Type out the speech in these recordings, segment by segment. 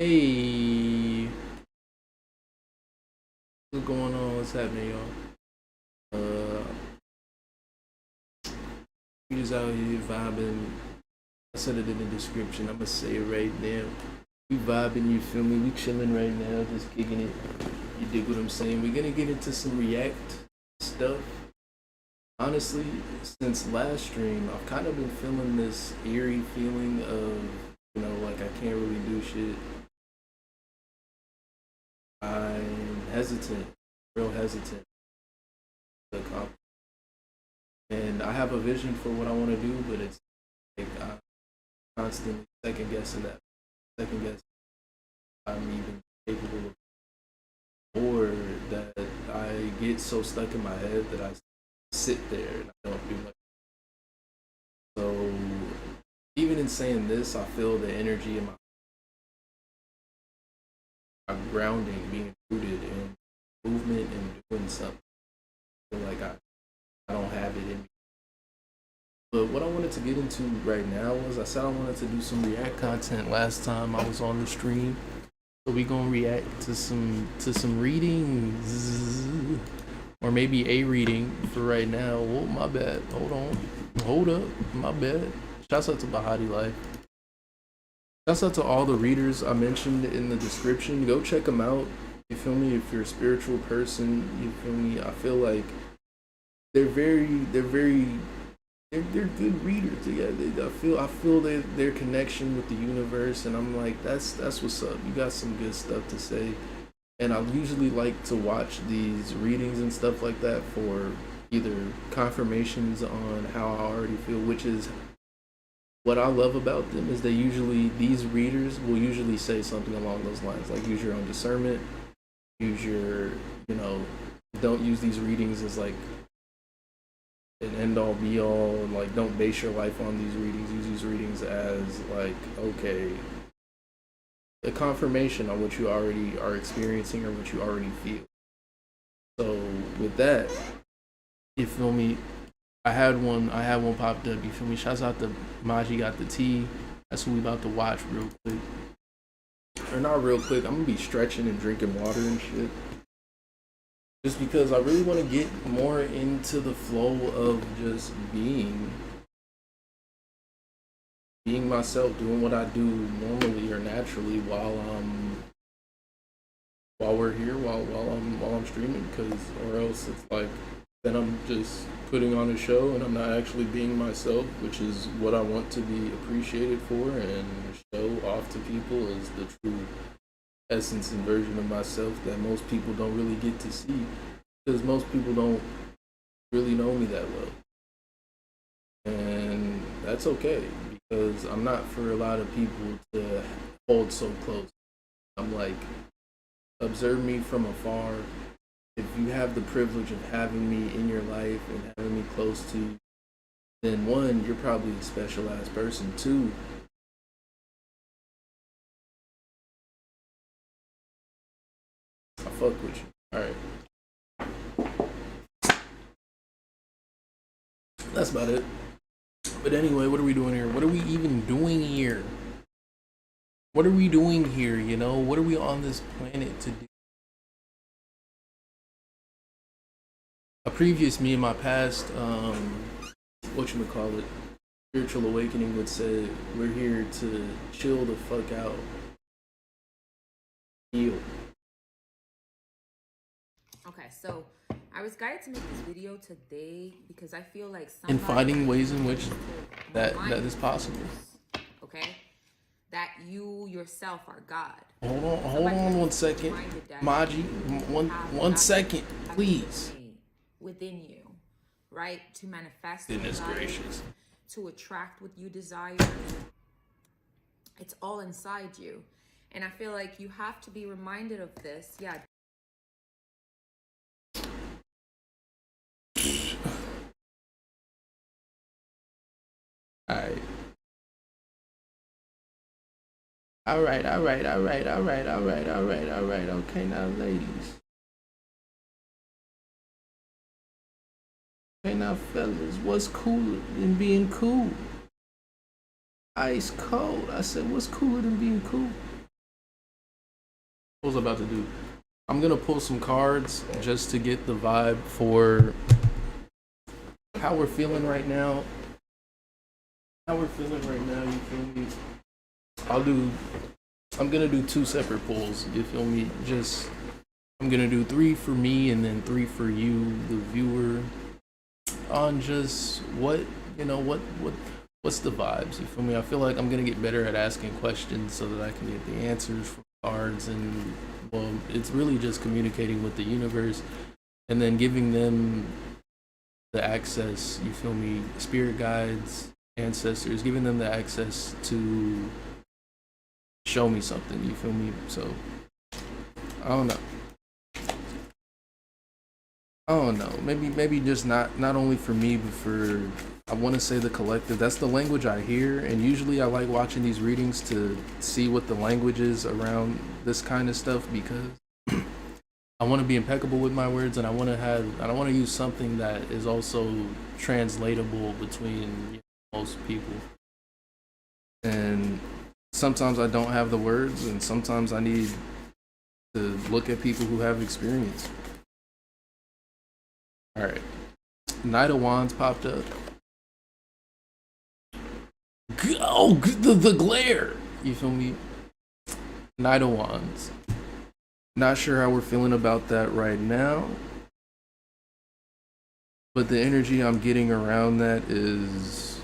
Hey, what's going on? What's happening, y'all? We just out here vibing. I said it in the description. I'm gonna say it right now. We vibing, you feel me? We chilling right now, just kicking it. You dig what I'm saying? We're gonna get into some react stuff. Honestly, since last stream, I've kind of been feeling this eerie feeling of, like I can't really do shit. I'm hesitant, real hesitant to accomplish. And I have a vision for what I want to do, but it's like I'm constantly second guessing that, second guessing I'm even capable of, or that I get so stuck in my head that I sit there and I don't do much. So even in saying this, I feel the energy in my grounding, being rooted in movement and doing something. I feel like I don't have it in me. But what I wanted to get into right now was I said I wanted to do some react content last time I was on the stream. So we gonna react to some readings. Or maybe a reading for right now. Oh, my bad. Hold on. Hold up. My bad. Shouts out to Bahati Life. Shouts out to all the readers I mentioned in the description. Go check them out. You feel me? If you're a spiritual person, you feel me? I feel like they're good readers. Yeah, I feel their connection with the universe, and I'm like, that's what's up. You got some good stuff to say, and I usually like to watch these readings and stuff like that for either confirmations on how I already feel, which is what I love about them is these readers will usually say something along those lines, like use your own discernment, use your, don't use these readings as like an end all be all, and like don't base your life on these readings. Use these readings as like, okay, a confirmation on what you already are experiencing or what you already feel. So with that, you feel me? I had one popped up, you feel me? Shouts out to Maji got the tea. That's what we about to watch real quick. Or not real quick, I'm gonna be stretching and drinking water and shit. Just because I really want to get more into the flow of just being myself, doing what I do normally or naturally while we're here, while I'm streaming, or else it's like then I'm just putting on a show and I'm not actually being myself, which is what I want to be appreciated for and show off to people as the true essence and version of myself that most people don't really get to see, because most people don't really know me that well. And that's okay, because I'm not for a lot of people to hold so close. I'm like, observe me from afar. If you have the privilege of having me in your life and having me close to you, then one, you're probably a special ass person. Two, I fuck with you. Alright. That's about it. But anyway, what are we doing here? What are we even doing here? What are we doing here, What are we on this planet to do? A previous me in my past, whatchamacallit, spiritual awakening would say, we're here to chill the fuck out. Heal. Okay, so I was guided to make this video today because I feel like and finding ways in which that is possible. Okay, that you yourself are God. Hold on 1 second, Maji. One second, please. Within you, right? To manifest. Goodness gracious. To attract what you desire. It's all inside you, and I feel like you have to be reminded of this. Yeah. All right. Okay, now, ladies. Okay, now, fellas, what's cooler than being cool? Ice cold. I said, what's cooler than being cool? What was I about to do? I'm gonna pull some cards just to get the vibe for how we're feeling right now. How we're feeling right now, you feel me? I'll do I'm gonna do two separate pulls, you feel me? Just I'm gonna do three for me and then three for you, the viewer, on just what what's the vibes, you feel me? I feel like I'm gonna get better at asking questions so that I can get the answers from cards, and well, it's really just communicating with the universe and then giving them the access, you feel me, spirit guides, ancestors, giving them the access to show me something, you feel me? So I don't know. I don't know. Maybe just not only for me, but for, I want to say, the collective. That's the language I hear, and usually I like watching these readings to see what the language is around this kind of stuff, because I want to be impeccable with my words, and I want to use something that is also translatable between, most people. And sometimes I don't have the words, and sometimes I need to look at people who have experience. All right, Knight of Wands popped up. Oh, the glare. You feel me? Knight of Wands. Not sure how we're feeling about that right now, but the energy I'm getting around that is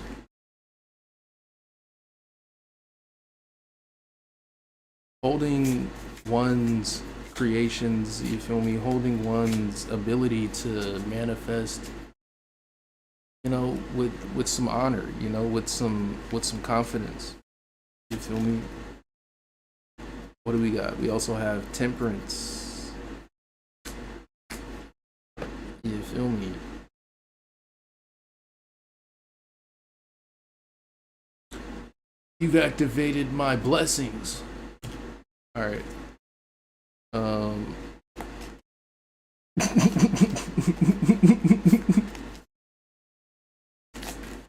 holding one's creations, you feel me, holding one's ability to manifest, with some honor, with some confidence, you feel me. What do we got? We also have Temperance, you feel me. You've activated my blessings. All right.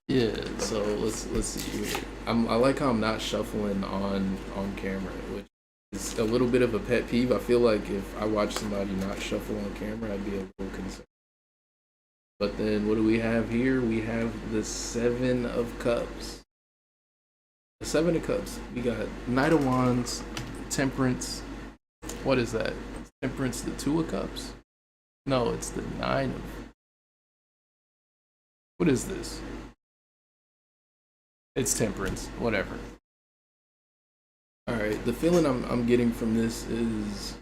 Yeah, so let's see here. I like how I'm not shuffling on camera, which is a little bit of a pet peeve. I feel like if I watch somebody not shuffle on camera, I'd be a little concerned. But then what do we have here? We have the Seven of Cups. The Seven of Cups. We got Knight of Wands, Temperance. What is that? Temperance, the Two of Cups? No, it's the Nine of. What is this? It's Temperance. Whatever. All right. The feeling I'm getting from this is,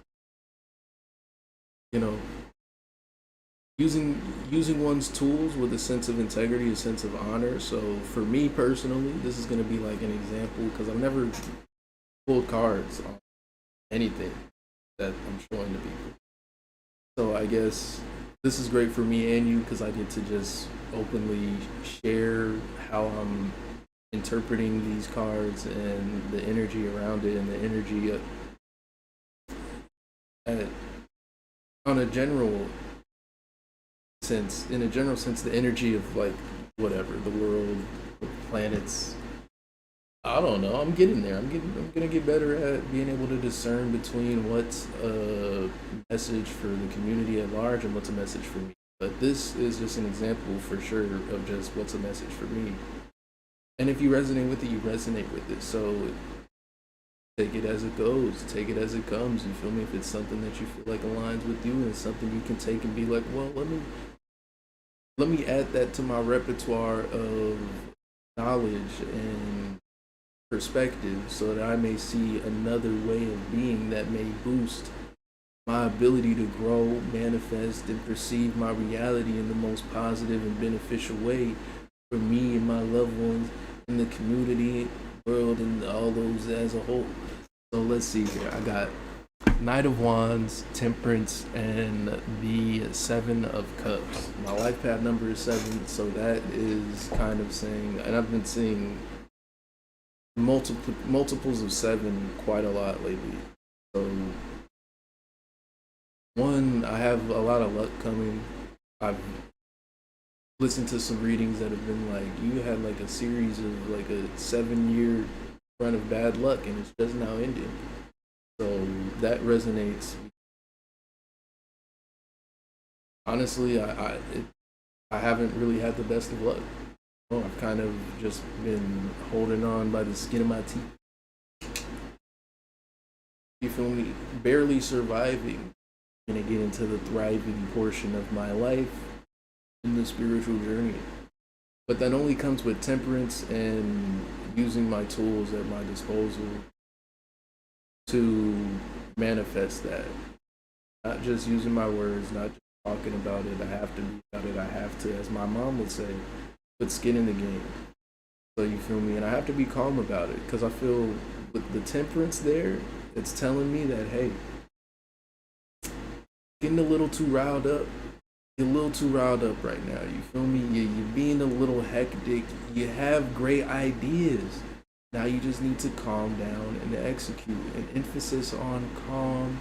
you know, using one's tools with a sense of integrity, a sense of honor. So for me personally, this is going to be like an example, because I've never pulled cards on anything that I'm showing to people. So I guess this is great for me and you, because I get to just openly share how I'm interpreting these cards and the energy around it, and the energy on a general sense, the energy of, like, whatever, the world, the planets. I don't know. I'm getting there. I'm gonna get better at being able to discern between what's a message for the community at large and what's a message for me. But this is just an example for sure of just what's a message for me. And if you resonate with it, you resonate with it. So take it as it goes. Take it as it comes. You feel me? If it's something that you feel like aligns with you, and it's something you can take and be like, well, let me add that to my repertoire of knowledge and perspective, so that I may see another way of being that may boost my ability to grow, manifest, and perceive my reality in the most positive and beneficial way for me and my loved ones in the community, world, and all those as a whole. So let's see here. I got Knight of Wands, Temperance, and the Seven of Cups. My life path number is 7, so that is kind of saying, and I've been seeing multiples of 7 quite a lot lately. So one, I have a lot of luck coming. I've listened to some readings that have been like, you had like a series of like a 7-year run of bad luck, and it's just now ending. So that resonates. Honestly, I haven't really had the best of luck. I've kind of just been holding on by the skin of my teeth. You feel me? Barely surviving. I'm gonna get into the thriving portion of my life in the spiritual journey. But that only comes with temperance and using my tools at my disposal to manifest that. Not just using my words, not just talking about it. I have to be about it. I have to, as my mom would say, put skin in the game. So you feel me? And I have to be calm about it because I feel with the temperance there, it's telling me that, hey, getting a little too riled up. You're a little too riled up right now. You feel me? You're being a little hectic. You have great ideas. Now you just need to calm down and execute. An emphasis on calm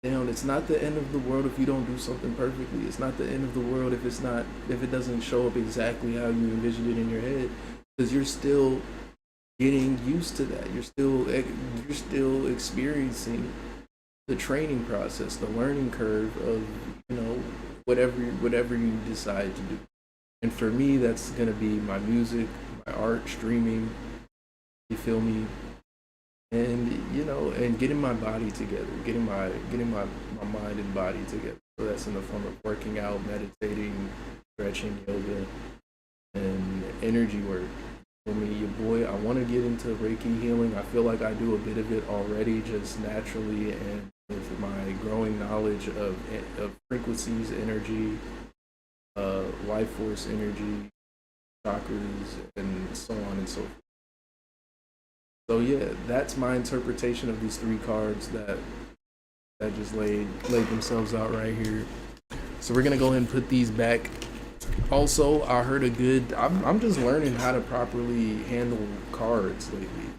down. It's not the end of the world if you don't do something perfectly. It's not the end of the world if it doesn't show up exactly how you envisioned it in your head. Because you're still getting used to that. You're still experiencing the training process, the learning curve of, whatever you decide to do. And for me, that's gonna be my music, my art, streaming. You feel me? And and getting my body together, getting my mind and body together. So that's in the form of working out, meditating, stretching, yoga, and energy work. For me, your boy, I want to get into Reiki healing. I feel like I do a bit of it already, just naturally, and with my growing knowledge of frequencies, energy, life force energy, chakras, and so on and so forth. So yeah, that's my interpretation of these three cards that just laid themselves out right here. So we're gonna go ahead and put these back. Also, I heard I'm just learning how to properly handle cards lately.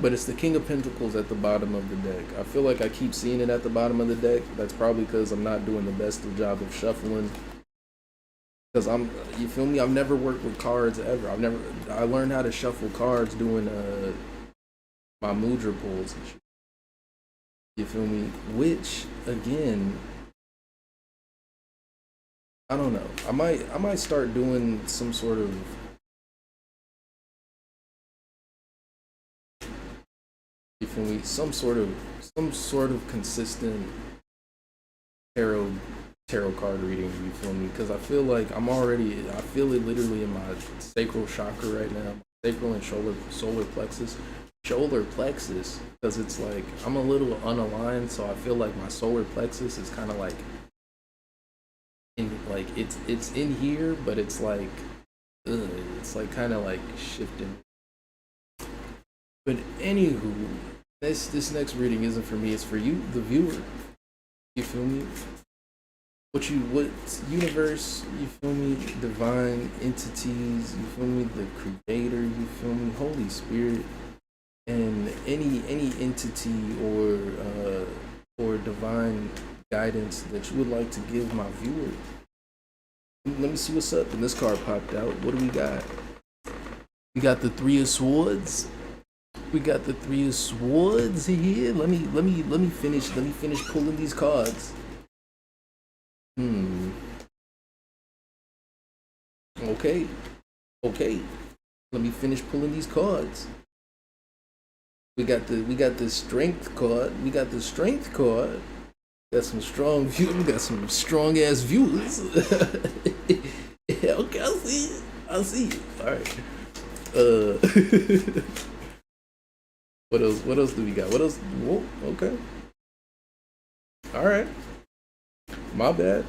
But it's the King of Pentacles at the bottom of the deck. I feel like I keep seeing it at the bottom of the deck. That's probably because I'm not doing the best of job of shuffling. Because you feel me? I've never worked with cards ever. I learned how to shuffle cards doing my mudra pulls and shit. You feel me? Which, again, I don't know. I might start doing some sort of some sort of consistent tarot card reading. You feel me? Because I feel like I feel it literally in my sacral chakra right now, sacral and solar plexus, because it's like I'm a little unaligned, so I feel like my solar plexus is kind of like it's in here, but it's like it's like kind of like shifting. But anywho, this next reading isn't for me, it's for you, the viewer. You feel me? What universe, you feel me, divine entities, you feel me, the creator, you feel me, Holy Spirit, and any entity or divine guidance that you would like to give my viewer. Let me see what's up. And this card popped out. What do we got? We got the Three of Swords. We got the Three of Swords here. Let me finish pulling these cards. Okay. Let me finish pulling these cards. We got the Strength card. Got some strong views. We got some strong ass views. Okay, I'll see it. All right. What else do we got? What else? Whoa, okay. All right. My bad.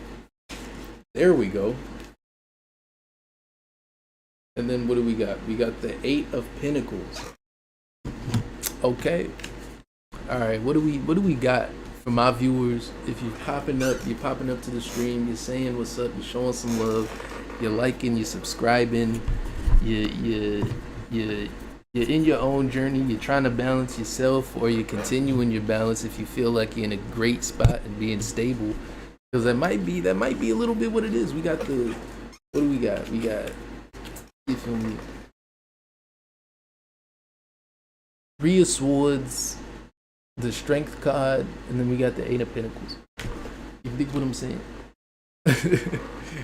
There we go. And then what do we got? We got the Eight of Pentacles. Okay. All right. What do we got for my viewers? If you're popping up to the stream. You're saying what's up. You're showing some love. You're liking. You're subscribing. You're in your own journey. You're trying to balance yourself, or you're continuing your balance if you feel like you're in a great spot and being stable. Because that might be a little bit what it is. We got the, what do we got? We got, you feel me? Three of Swords, the Strength card, and then we got the Eight of Pentacles. You dig what I'm saying?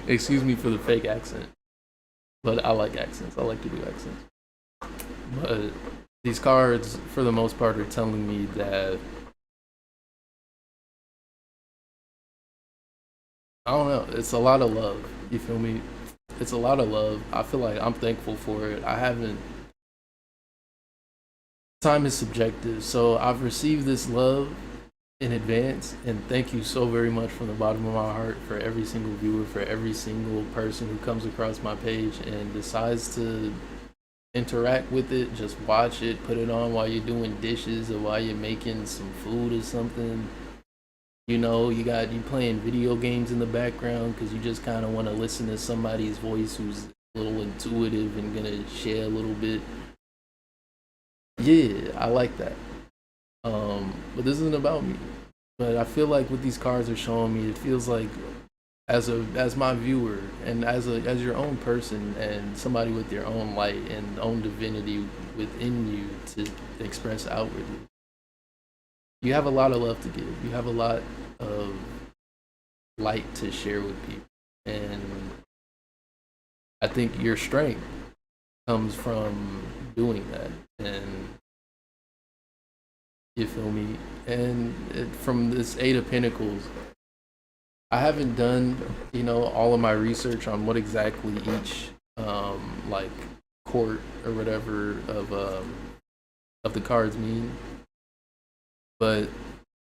Excuse me for the fake accent, but I like accents. I like to do accents. But these cards, for the most part, are telling me that, I don't know, it's a lot of love. You feel me? It's a lot of love. I feel like I'm thankful for it. I haven't. Time is subjective, so I've received this love in advance, and thank you so very much from the bottom of my heart for every single viewer, for every single person who comes across my page and decides to interact with it. Just watch it, put it on while you're doing dishes or while you're making some food or something. You know, you playing video games in the background because you just kind of want to listen to somebody's voice who's a little intuitive and gonna share a little bit. Yeah, I like that. But this isn't about me. But I feel like what these cards are showing me, it feels like as my viewer and as your own person and somebody with your own light and own divinity within you to express outwardly. You have a lot of love to give. You have a lot of light to share with people. And I think your strength comes from doing that. And you feel me? And from this Eight of Pentacles, I haven't done, all of my research on what exactly each like court or whatever of the cards mean. But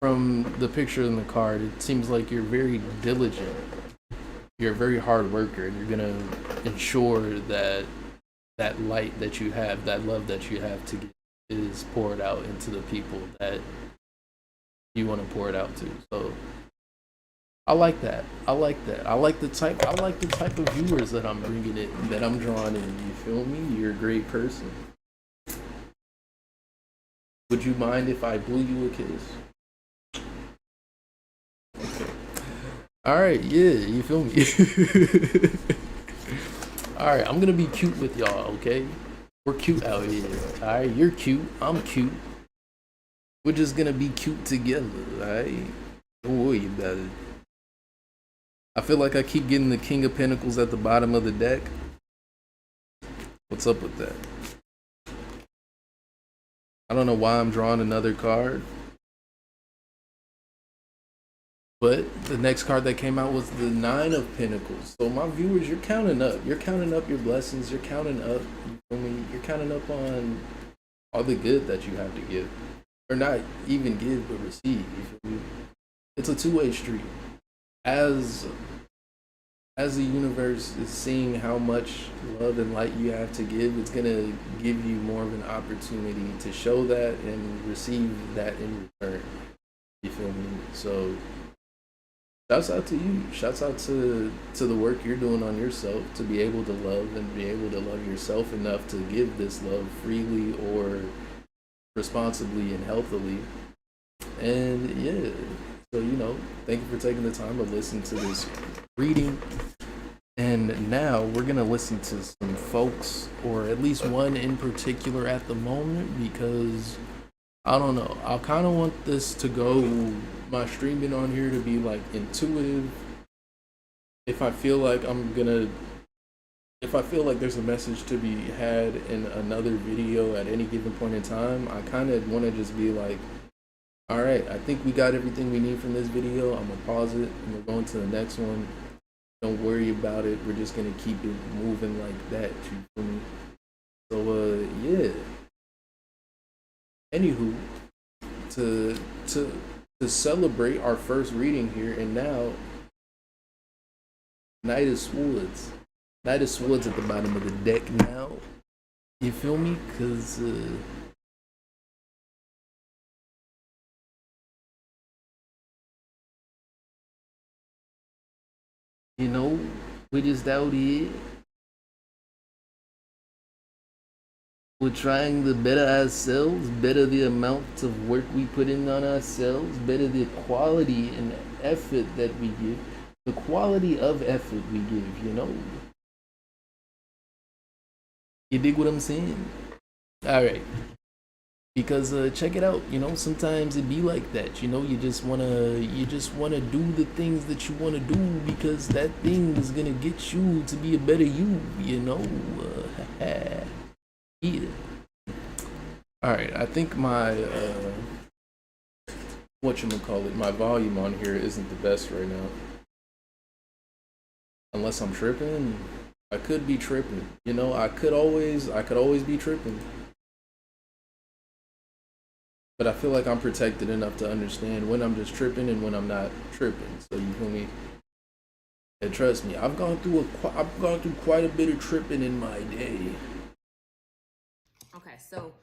from the picture in the card, it seems like you're very diligent. You're a very hard worker, and you're gonna ensure that that light that you have, that love that you have to give, is poured out into the people that you want to pour it out to. So I like that. I like that. I like the type of viewers that I'm bringing it, that I'm drawing in. You feel me? You're a great person. Would you mind if I blew you a kiss? Okay. All right. Yeah. You feel me? All right. I'm gonna be cute with y'all. Okay. We're cute out here. All right. You're cute. I'm cute. We're just gonna be cute together. All right. Don't worry about it. I feel like I keep getting the King of Pentacles at the bottom of the deck. What's up with that? I don't know why I'm drawing another card. But the next card that came out was the Nine of Pentacles. So my viewers, you're counting up. You're counting up your blessings. You're counting up, you feel me? You're counting up on all the good that you have to give. Or not even give, but receive. You feel me? It's a two-way street. As the universe is seeing how much love and light you have to give, it's gonna give you more of an opportunity to show that and receive that in return. You feel me? So shouts out to you. Shouts out to the work you're doing on yourself to be able to love and be able to love yourself enough to give this love freely or responsibly and healthily. And yeah, so thank you for taking the time to listen to this reading. And now we're gonna listen to some folks, or at least one in particular at the moment, because I don't know, I kind of want this to go, my streaming on here to be like intuitive. If I feel like there's a message to be had in another video at any given point in time, I kind of want to just be like, all right, I think we got everything we need from this video. I'm gonna pause it and we're going to the next one. Don't worry about it. We're just gonna keep it moving like that. You feel me? So yeah. Anywho, to celebrate our first reading here, and now Knight of Swords. Knight of Swords at the bottom of the deck now. You feel me? Cause we're just out here. We're trying to better ourselves, better the amount of work we put in on ourselves, better the quality and effort that we give, the quality of effort we give, You dig what I'm saying? All right. Because check it out, sometimes it be like that. You just wanna do the things that you wanna do because that thing is gonna get you to be a better you. Yeah. All right, I think my my volume on here isn't the best right now. Unless I'm tripping, I could be tripping. I could always be tripping. But I feel like I'm protected enough to understand when I'm just tripping and when I'm not tripping. So you feel me? And trust me, I've gone through quite a bit of tripping in my day. Okay, so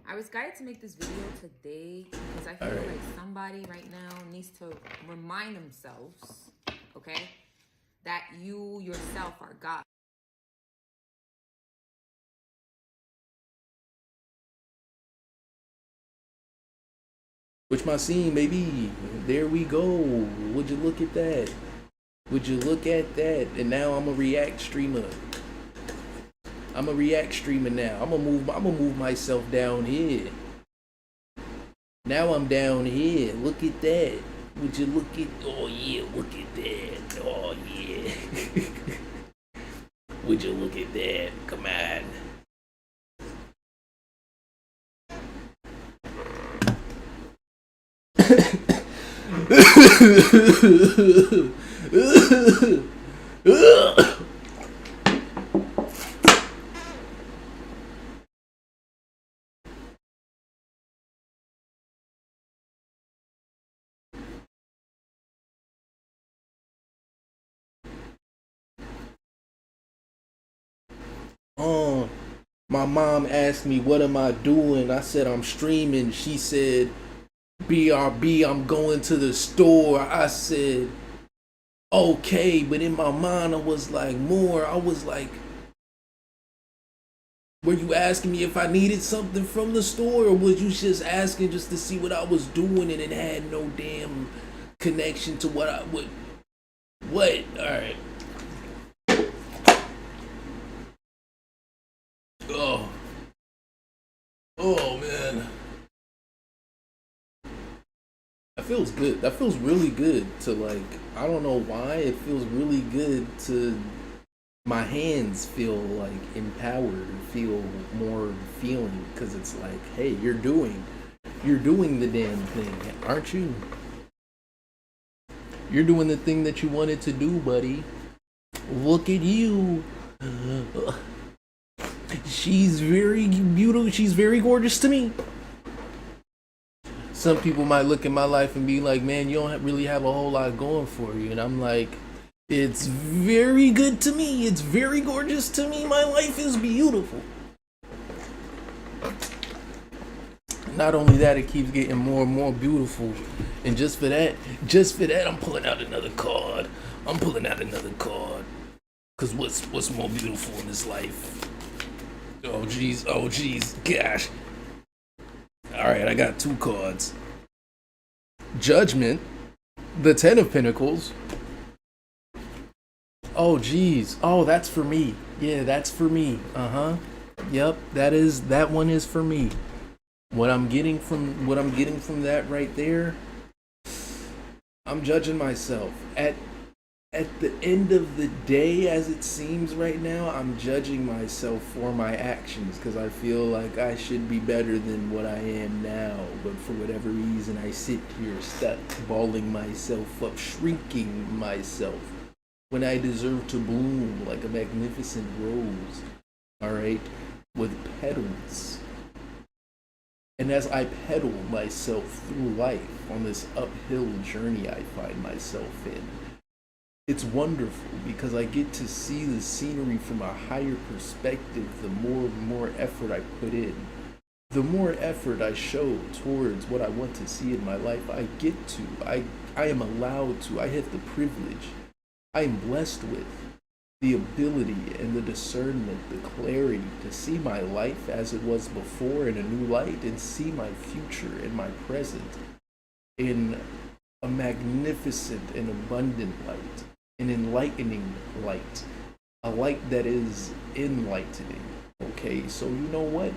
I was guided to make this video today because I All feel right. like somebody right now needs to remind themselves, okay, that you yourself are God. Which my scene, baby. There we go. Would you look at that? Would you look at that? And now I'm a react streamer. I'm a react streamer now. I'm gonna move myself down here. Now I'm down here. Look at that. Would you look at? Oh yeah, look at that. Oh yeah. Would you look at that? Come on. Oh, my mom asked me, "What am I doing?" I said, "I'm streaming." She said, "BRB, I'm going to the store." I said, "Okay," but in my mind, I was like, more. I was like, were you asking me if I needed something from the store, or was you just asking just to see what I was doing and it had no damn connection to what I would? What? All right. Oh, oh man. That feels good. That feels really good to like. I don't know why it feels really good to. My hands feel like empowered, feel more feeling because it's like, hey, you're doing the damn thing, aren't you? You're doing the thing that you wanted to do, buddy. Look at you. She's very beautiful. She's very gorgeous to me. Some people might look at my life and be like, man, you don't really have a whole lot going for you. And I'm like, it's very good to me. It's very gorgeous to me. My life is beautiful. Not only that, it keeps getting more and more beautiful. And just for that, I'm pulling out another card. Cause what's more beautiful in this life? Oh jeez, gosh. Alright, I got two cards. Judgment, the Ten of Pentacles. Oh jeez. Oh, that's for me. Yeah, that's for me. Yep, that one is for me. What I'm getting from that right there, I'm judging myself. At the end of the day, as it seems right now, I'm judging myself for my actions because I feel like I should be better than what I am now. But for whatever reason, I sit here stuck, balling myself up, shrinking myself when I deserve to bloom like a magnificent rose, alright, with petals. And as I pedal myself through life on this uphill journey I find myself in, it's wonderful because I get to see the scenery from a higher perspective the more and more effort I put in. The more effort I show towards what I want to see in my life, I am allowed to, I have the privilege, I am blessed with the ability and the discernment, the clarity to see my life as it was before in a new light and see my future and my present in a magnificent and abundant light, an enlightening light, a light that is enlightening. Okay, so you know what?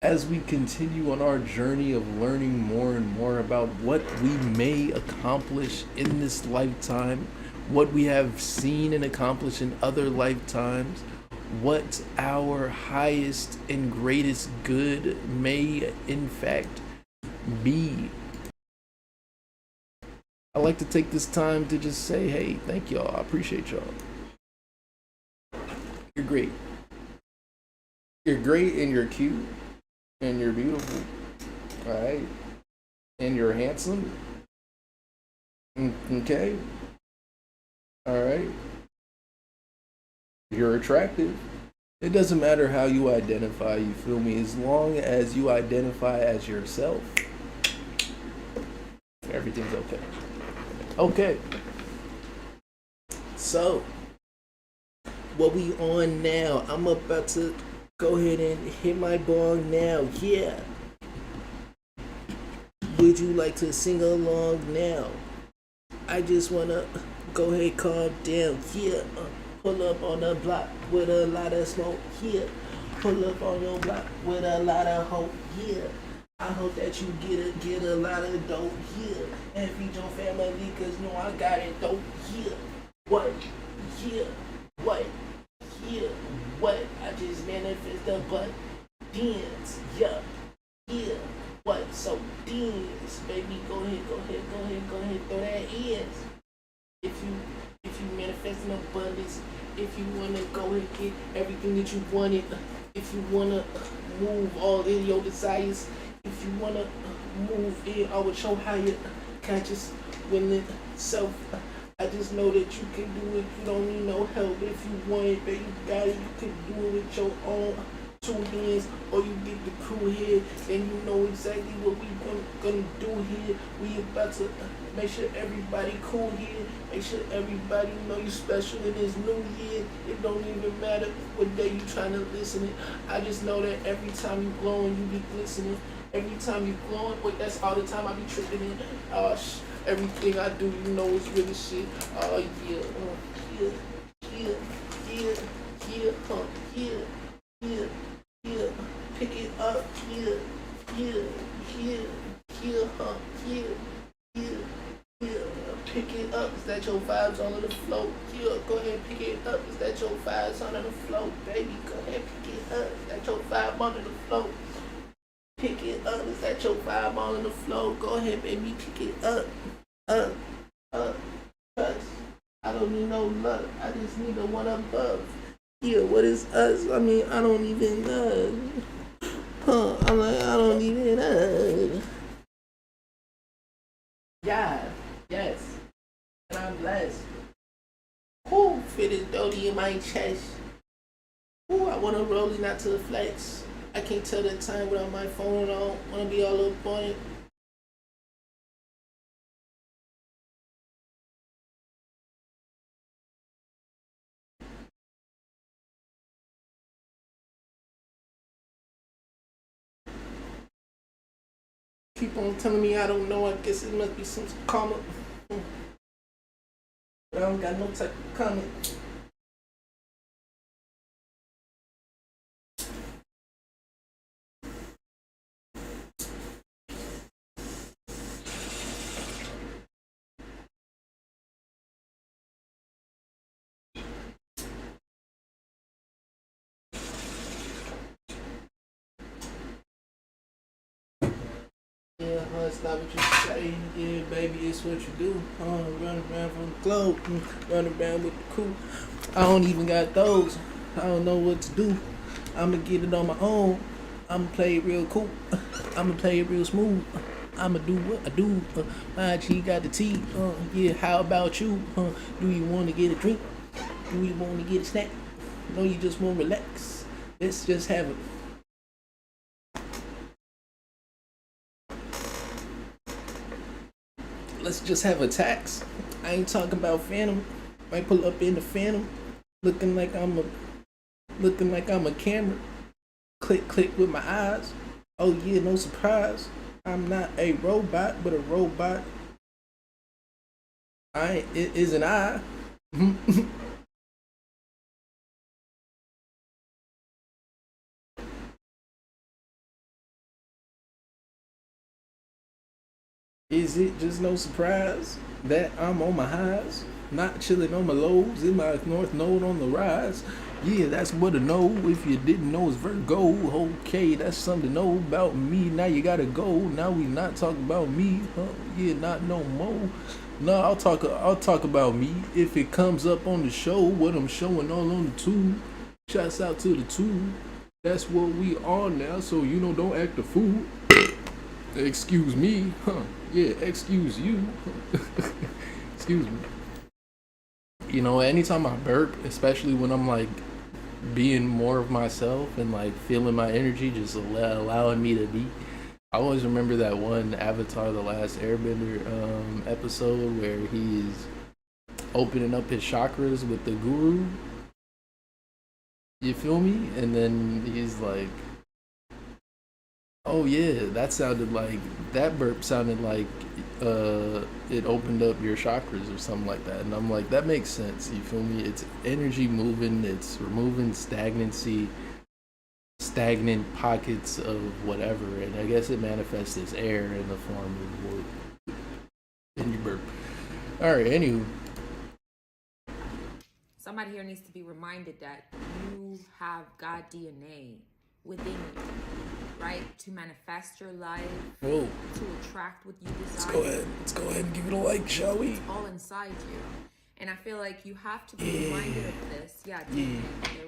As we continue on our journey of learning more and more about what we may accomplish in this lifetime, what we have seen and accomplished in other lifetimes, what our highest and greatest good may in fact be. I like to take this time to just say, hey, thank y'all. I appreciate y'all. You're great. You're great and you're cute and you're beautiful. All right. And you're handsome. Okay. All right. You're attractive. It doesn't matter how you identify, you feel me? As long as you identify as yourself, everything's okay. Okay. So, what we on now? I'm about to go ahead and hit my bong now. Yeah. Would you like to sing along now? I just wanna go ahead, calm down. Yeah. Pull up on the block with a lot of smoke. Yeah. Pull up on your block with a lot of hope. Yeah. I hope that you get a lot of dope. Yeah. And feed your family, cause no, I got it dope. Yeah. What? Yeah. What? Yeah. What? I just manifest the butt dance. Yeah. Yeah. What? So dance, baby. Go ahead, throw that in. If you manifest in abundance, if you wanna go and get everything that you wanted, if you wanna move all in your desires, if you wanna move in all with your higher conscious within self, I just know that you can do it. You don't need no help. If you want it, baby, you got it. You can do it with your own two hands, or you get the crew here, and you know exactly what we gonna do here. We about to make sure everybody cool here. Make sure everybody know you special in this new year. It don't even matter what day you trying to listen it. I just know that every time you glowing, you be glistening. Every time you glowing, wait, that's all the time I be tripping in. Everything I do, you know, is really shit. Yeah, yeah, yeah, yeah, yeah, yeah. Yeah, pick it up, yeah, yeah, yeah, yeah, yeah, yeah, yeah, pick it up, is that your vibes on the float? Yeah, go ahead, pick it up, is that your vibes on the float? Baby, go ahead, pick it up, is that your vibe on the float? Pick it up, is that your vibe on the float? Go ahead, baby, pick it up, up, up, cause I don't need no luck, I just need the one above. Yeah, what is us? I mean, I don't even know. I'm like, I don't even know. Yeah, yes. And I'm blessed. Who fitted Dodie in my chest? Who I wanna roll it not to the flex. I can't tell the time without my phone on. Wanna be all up on it. Keep on telling me I don't know. I guess it must be some karma. But I don't got no type of comment. Yeah, it's not what you say. Yeah, baby, it's what you do. Run around from the globe, run around with the crew. I don't even got those. I don't know what to do. I'ma get it on my own. I'ma play it real cool. I'ma play it real smooth. I'ma do what I do. My G got the tea. Yeah, how about you? Do you want to get a drink? Do you want to get a snack? No, you just want to relax. Let's just have it. Let's just have a tax. I ain't talking about Phantom. Might pull up in the Phantom, looking like I'm a camera. Click click with my eyes. Oh yeah, no surprise. I'm not a robot, but a robot. It isn't I. Is it just no surprise that I'm on my highs? Not chilling on my lows, in my north node on the rise. Yeah, that's what to know. If you didn't know, it's Virgo. Okay, that's something to know about me. Now you gotta go. Now we not talking about me. Huh? Yeah, not no more. No, I'll talk about me if it comes up on the show. What I'm showing all on the tube. Shouts out to the tube. That's what we are now. So don't act a fool. Excuse me, huh? Yeah, excuse you. Excuse me. Anytime I burp, especially when I'm like being more of myself and like feeling my energy, just allowing me to be. I always remember that one Avatar: The Last Airbender episode where he's opening up his chakras with the guru. You feel me? And then he's like, "Oh yeah, that burp sounded like it opened up your chakras or something like that." And I'm like, that makes sense. You feel me? It's energy moving. It's removing stagnant pockets of whatever, and I guess it manifests as air in the form of wood. And you burp. All right. Anywho, Somebody here needs to be reminded that you have God DNA within you, right? To manifest your life, whoa. to attract what you desire. Let's go ahead and give it a like, shall we? It's all inside you. And I feel like you have to be reminded of this. Yeah, there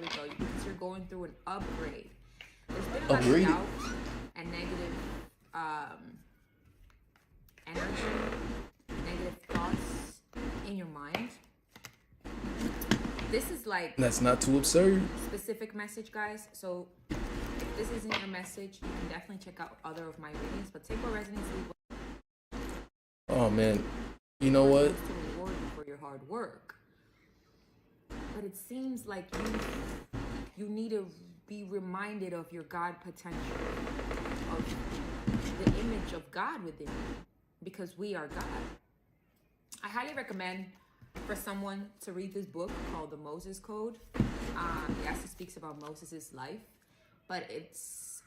we go. Because you're going through an upgrade. There's been a lot of doubt and negative energy, negative thoughts in your mind. This is like... That's not too absurd. Specific message, guys. So if this isn't your message, you can definitely check out other of my readings. But take what resonates with you. Oh, man. You know what? To reward you for your hard work. But it seems like you need to be reminded of your God potential, of the image of God within you, because we are God. I highly recommend for someone to read this book called The Moses Code. Yes, it speaks about Moses' life, but it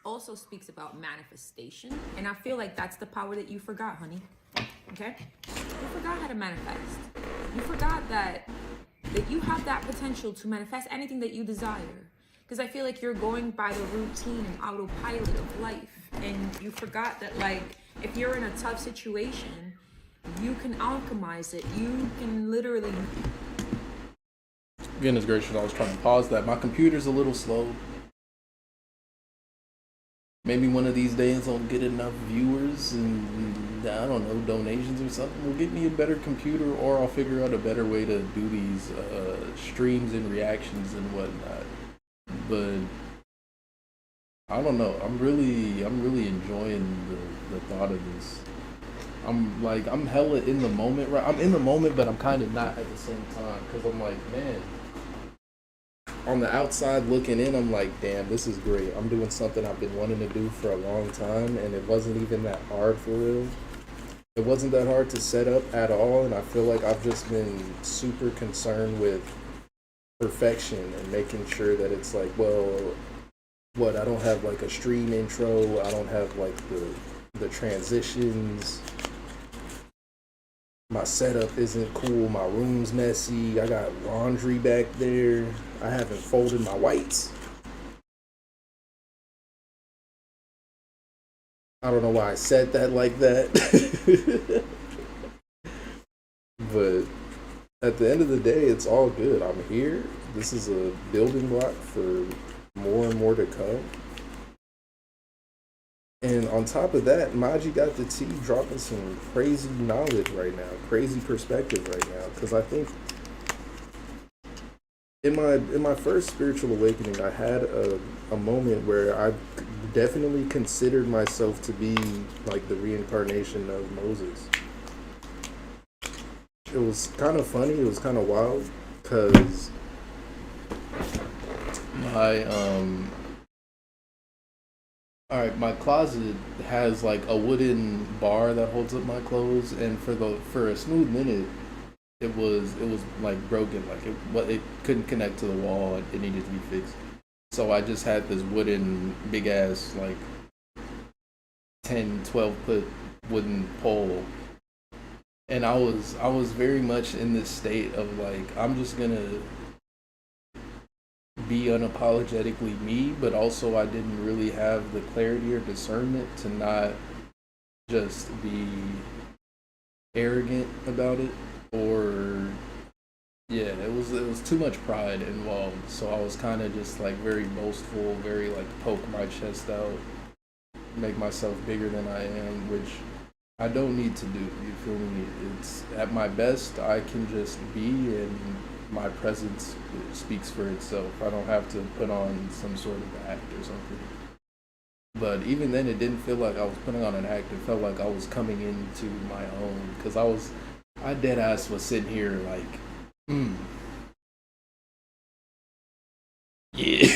also speaks about manifestation. And I feel like that's the power that you forgot, honey. Okay? You forgot how to manifest. You forgot that you have that potential to manifest anything that you desire. Because I feel like you're going by the routine and autopilot of life. And you forgot that, like, if you're in a tough situation, you can alchemize it. You can literally... Goodness gracious, I was trying to pause that. My computer's a little slow. Maybe one of these days I'll get enough viewers and, I don't know, donations or something will get me a better computer, or I'll figure out a better way to do these streams and reactions and whatnot. But I don't know. I'm really enjoying the thought of this. I'm hella in the moment, right? I'm in the moment, but I'm kind of not at the same time, because I'm like, man, on the outside looking in, I'm like, damn, this is great. I'm doing something I've been wanting to do for a long time, and it wasn't even that hard for real. It wasn't that hard to set up at all, and I feel like I've just been super concerned with perfection and making sure that it's like, well, I don't have like a stream intro, I don't have like the transitions, my setup isn't cool, my room's messy, I got laundry back there, I haven't folded my whites. I don't know why I said that like that. But at the end of the day, it's all good. I'm here. This is a building block for more and more to come. And on top of that, Maji got the tea, dropping some crazy knowledge right now, crazy perspective right now. Because I think in my first spiritual awakening, I had a moment where I definitely considered myself to be like the reincarnation of Moses. It was kind of funny. It was kind of wild because my closet has like a wooden bar that holds up my clothes, and for a smooth minute, it was like broken, like it couldn't connect to the wall. It needed to be fixed. So I just had this wooden big ass like 10, 12 foot wooden pole And I was very much in this state of like I'm just gonna be unapologetically me, but also I didn't really have the clarity or discernment to not just be arrogant about it, or yeah, it was too much pride involved. So I was kind of just like very boastful, very like poke my chest out, make myself bigger than I am, which I don't need to do. You feel me? It's at my best, I can just be, and my presence speaks for itself. I don't have to put on some sort of act or something. But even then, it didn't feel like I was putting on an act. It felt like I was coming into my own because I dead ass was sitting here like, yeah,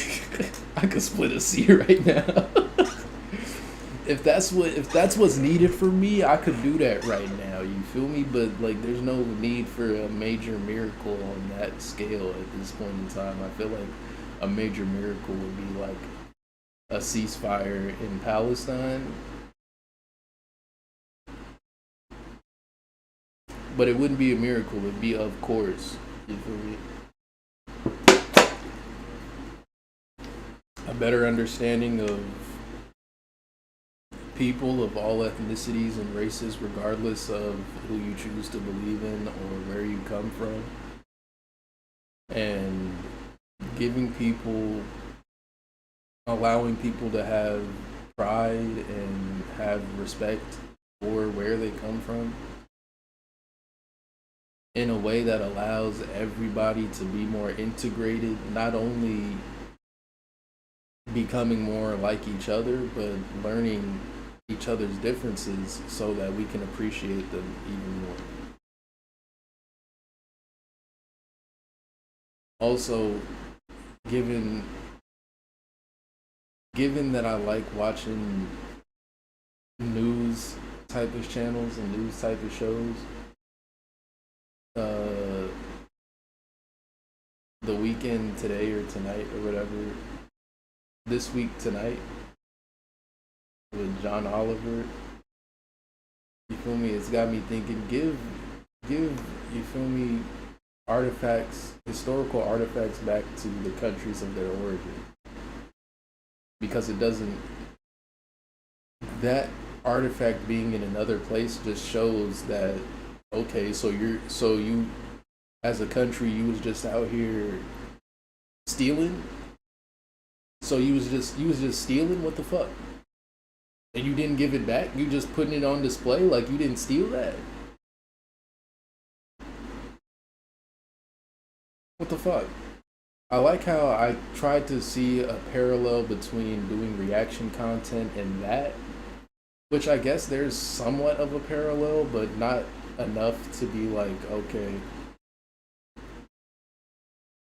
I could split a C right now. If that's what's needed for me, I could do that right now. You feel me? But like, there's no need for a major miracle on that scale at this point in time. I feel like a major miracle would be like a ceasefire in Palestine, but it wouldn't be a miracle. It'd be, of course, you feel me? A better understanding of people of all ethnicities and races, regardless of who you choose to believe in or where you come from, and giving people, allowing people to have pride and have respect for where they come from in a way that allows everybody to be more integrated, not only becoming more like each other, but learning each other's differences so that we can appreciate them even more. Also, given given that I like watching news type of channels and news type of shows, uh, the weekend today or tonight or whatever, this week tonight with John Oliver, you feel me? It's got me thinking. Give you feel me? Artifacts, historical artifacts, back to the countries of their origin, because it doesn't. That artifact being in another place just shows that okay, so you as a country, you was just out here stealing. So you was just stealing. What the fuck? And you didn't give it back. You just putting it on display like you didn't steal that. What the fuck? I like how I tried to see a parallel between doing reaction content and that, which I guess there's somewhat of a parallel, but not enough to be like, okay,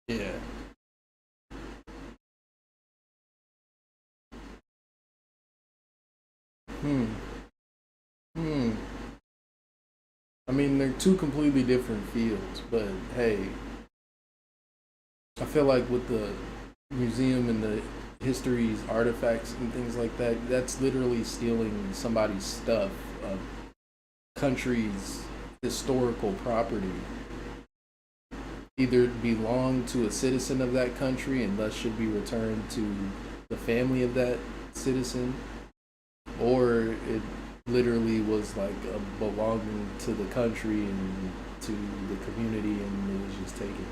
yeah. Hmm. Hmm. I mean, they're two completely different fields, but hey, I feel like with the museum and the histories, artifacts, and things like that, that's literally stealing somebody's stuff, a country's historical property. Either belong to a citizen of that country and thus should be returned to the family of that citizen, or it literally was like a belonging to the country and to the community and it was just taken.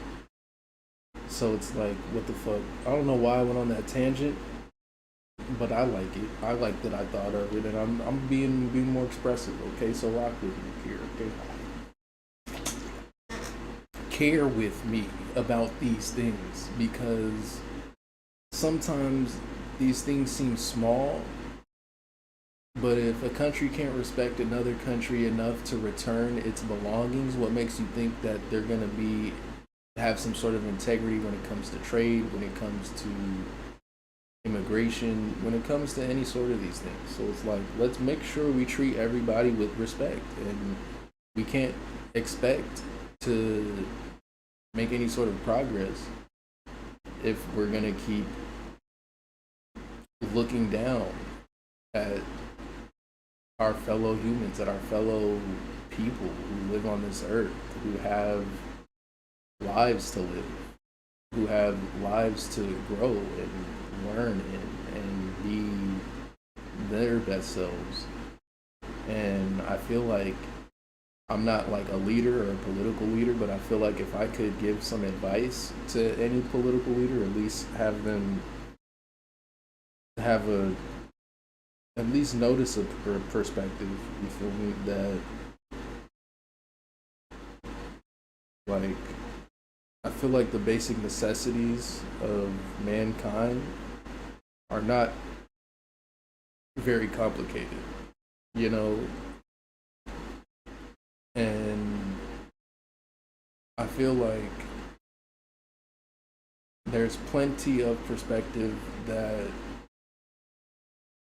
So it's like, what the fuck? I don't know why I went on that tangent, but I like it. I like that I thought of it, and I'm being more expressive. Okay, so rock with me here. Okay, care with me about these things because sometimes these things seem small, but if a country can't respect another country enough to return its belongings, what makes you think that they're gonna be have some sort of integrity when it comes to trade, when it comes to immigration, when it comes to any sort of these things? So it's like, let's make sure we treat everybody with respect, and we can't expect to make any sort of progress if we're gonna keep looking down at our fellow humans, at our fellow people who live on this earth, who have lives to live, who have lives to grow and learn and be their best selves. And I feel like I'm not like a leader or a political leader, but I feel like if I could give some advice to any political leader, at least have them have a at least notice a perspective. You feel me? That like I feel like the basic necessities of mankind are not very complicated, you know, and I feel like there's plenty of perspective that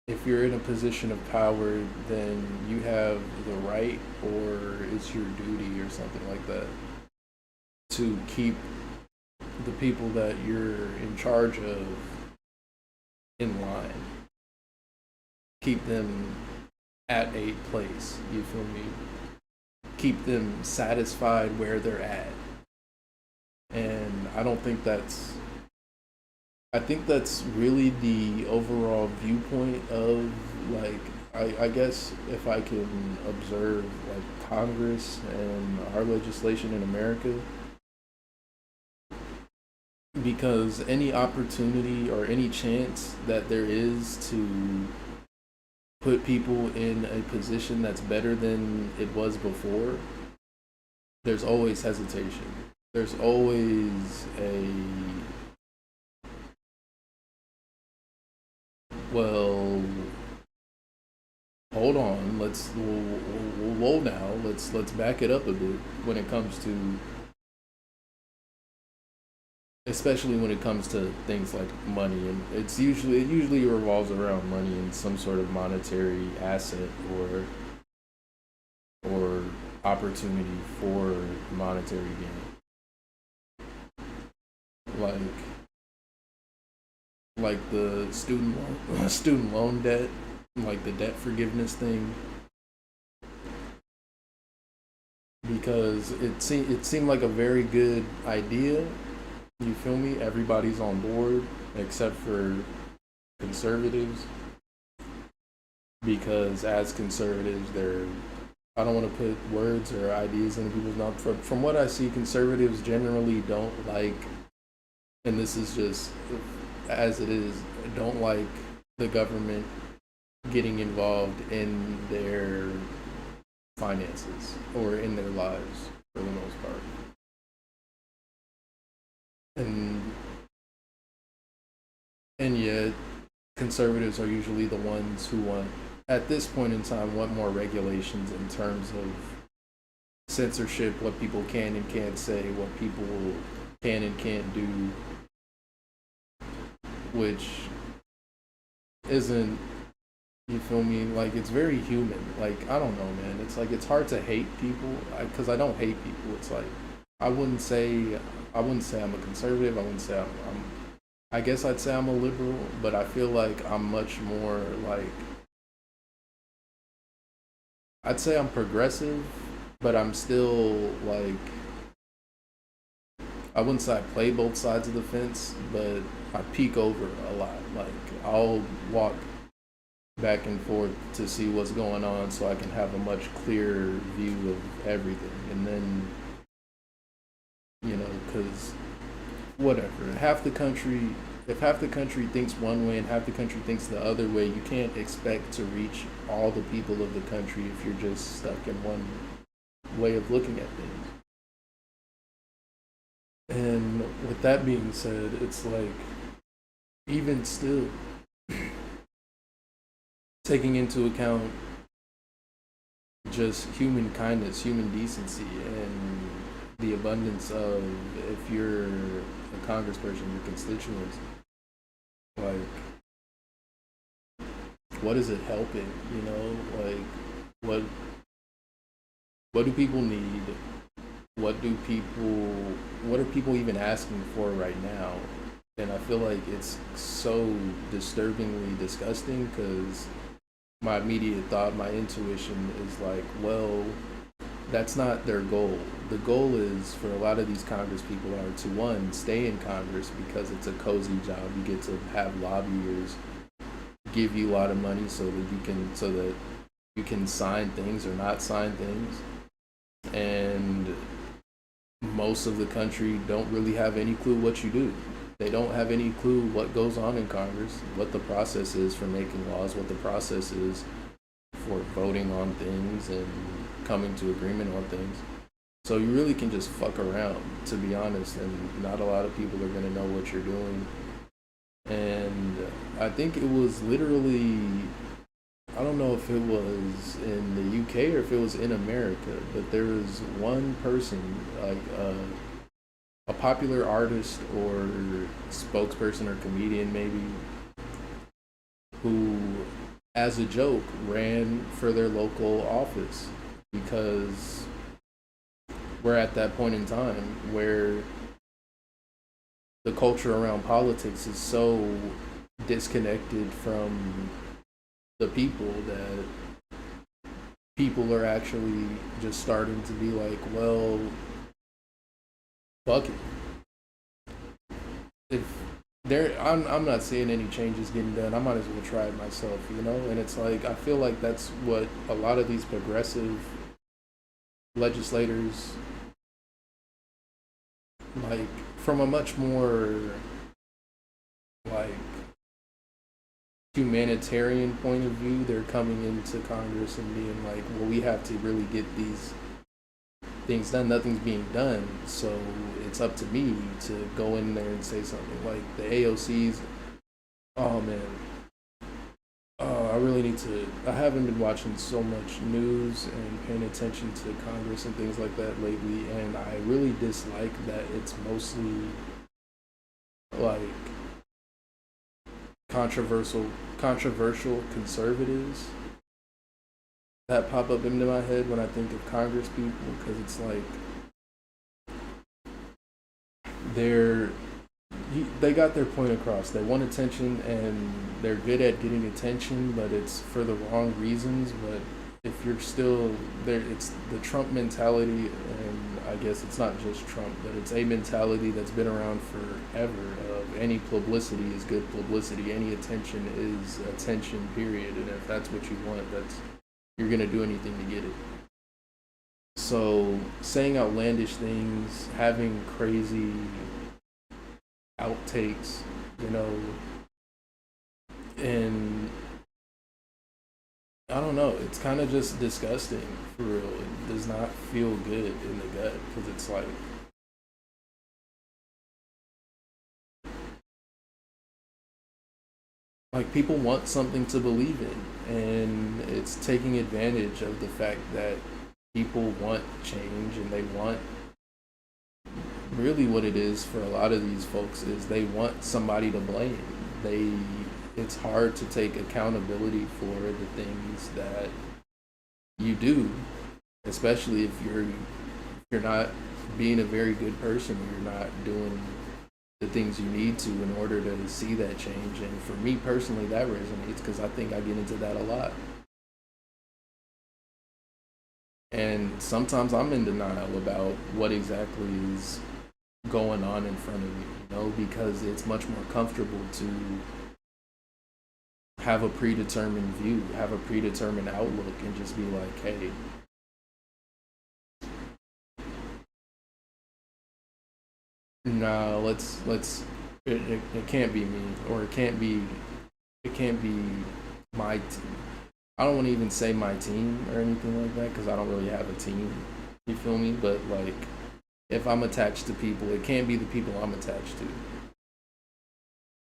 if you're in a position of power, then you have the right, or it's your duty, or something like that, to keep the people that you're in charge of in line, keep them at a place, you feel me? Keep them satisfied where they're at. And I think that's really the overall viewpoint of like I guess if I can observe like Congress and our legislation in America, because any opportunity or any chance that there is to put people in a position that's better than it was before, there's always hesitation. There's always a, well, hold on, whoa now, let's back it up a bit when it comes to, especially when it comes to things like money, and it usually revolves around money and some sort of monetary asset or opportunity for monetary gain, like the student loan debt, like the debt forgiveness thing, because it seemed like a very good idea. You feel me? Everybody's on board except for conservatives, because as conservatives, I don't want to put words or ideas in people's mouth. From what I see, conservatives generally don't like, and this is just as it is, don't like the government getting involved in their finances or in their lives for the most part. And yet conservatives are usually the ones who want, at this point in time, want more regulations in terms of censorship, what people can and can't say, what people can and can't do, which isn't, you feel me? Like, it's very human. Like, I don't know, man. It's like, it's hard to hate people, because I don't hate people. It's like, I wouldn't say I'm a conservative. I wouldn't say I guess I'd say I'm a liberal, but I feel like I'm much more like, I'd say I'm progressive, but I'm still like, I wouldn't say I play both sides of the fence, but I peek over a lot. Like, I'll walk back and forth to see what's going on so I can have a much clearer view of everything. And then, you know, because whatever, if half the country thinks one way and half the country thinks the other way, you can't expect to reach all the people of the country if you're just stuck in one way of looking at things. And with that being said, it's like, even still, taking into account just human kindness, human decency, and the abundance of, if you're a congressperson, your constituents, like, what is it helping? You know, like, what do people need? What are people even asking for right now? And I feel like it's so disturbingly disgusting, because my immediate thought, my intuition is like, well, That's not their goal. The goal is for a lot of these Congress people are to one, stay in Congress because it's a cozy job. You get to have lobbyers give you a lot of money so that you can sign things or not sign things. And most of the country don't really have any clue what you do. They don't have any clue what goes on in Congress, what the process is for making laws, what the process is for voting on things and coming to agreement on things. So you really can just fuck around, to be honest, and not a lot of people are going to know what you're doing. And I think it was literally, I don't know if it was in the UK or if it was in America, but there was one person, like a popular artist or spokesperson or comedian maybe, who, as a joke, ran for their local office because we're at that point in time where the culture around politics is so disconnected from the people that people are actually just starting to be like, well, fuck it. If I'm not seeing any changes getting done, I might as well try it myself, you know? And it's like, I feel like that's what a lot of these progressive legislators, like, from a much more, like, humanitarian point of view, they're coming into Congress and being like, well, we have to really get these things done. Nothing's being done, so it's up to me to go in there and say something. Like the AOCs, oh man, I really need to. I haven't been watching so much news and paying attention to Congress and things like that lately, and I really dislike that it's mostly like controversial conservatives that pop up into my head when I think of Congress people, because it's like they got their point across. They want attention and they're good at getting attention, but it's for the wrong reasons. But if you're still there, it's the Trump mentality, and I guess it's not just Trump, but it's a mentality that's been around forever of any publicity is good publicity, any attention is attention, period. And if that's what you want, you're gonna do anything to get it. So saying outlandish things, having crazy outtakes, you know, and I don't know, it's kind of just disgusting, for real. It does not feel good in the gut, because it's like people want something to believe in, and it's taking advantage of the fact that people want change, and they want, really what it is for a lot of these folks is they want somebody to blame. It's hard to take accountability for the things that you do, especially if you're not being a very good person, or you're not doing the things you need to in order to see that change. And for me personally, that resonates because I think I get into that a lot. And sometimes I'm in denial about what exactly is going on in front of me, you know, because it's much more comfortable to have a predetermined view, have a predetermined outlook, and just be like, hey, nah, it can't be me, or it can't be my team. I don't want to even say my team or anything like that, because I don't really have a team, you feel me? But like, if I'm attached to people, it can't be the people I'm attached to,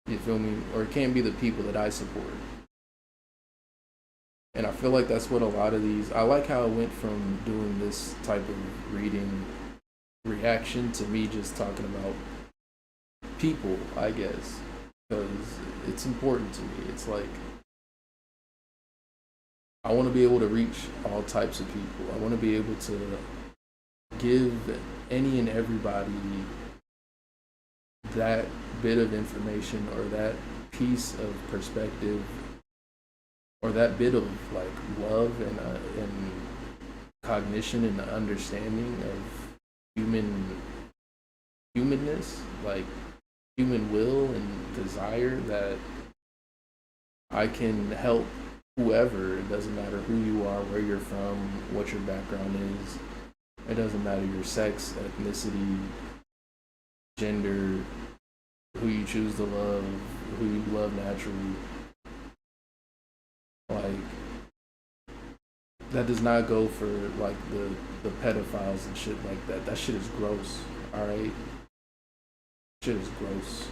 you feel me? Or it can't be the people that I support. And I feel like that's what a lot of these, I like how it went from doing this type of reading reaction to me just talking about people, I guess, because it's important to me. It's like, I want to be able to reach all types of people. I want to be able to give any and everybody that bit of information, or that piece of perspective, or that bit of like love and cognition and the understanding of humanness, like human will and desire, that I can help whoever. It doesn't matter who you are, where you're from, what your background is. It doesn't matter your sex, ethnicity, gender, who you choose to love, who you love naturally. Like, that does not go for like the pedophiles and shit like that. That shit is gross. All right, shit is gross.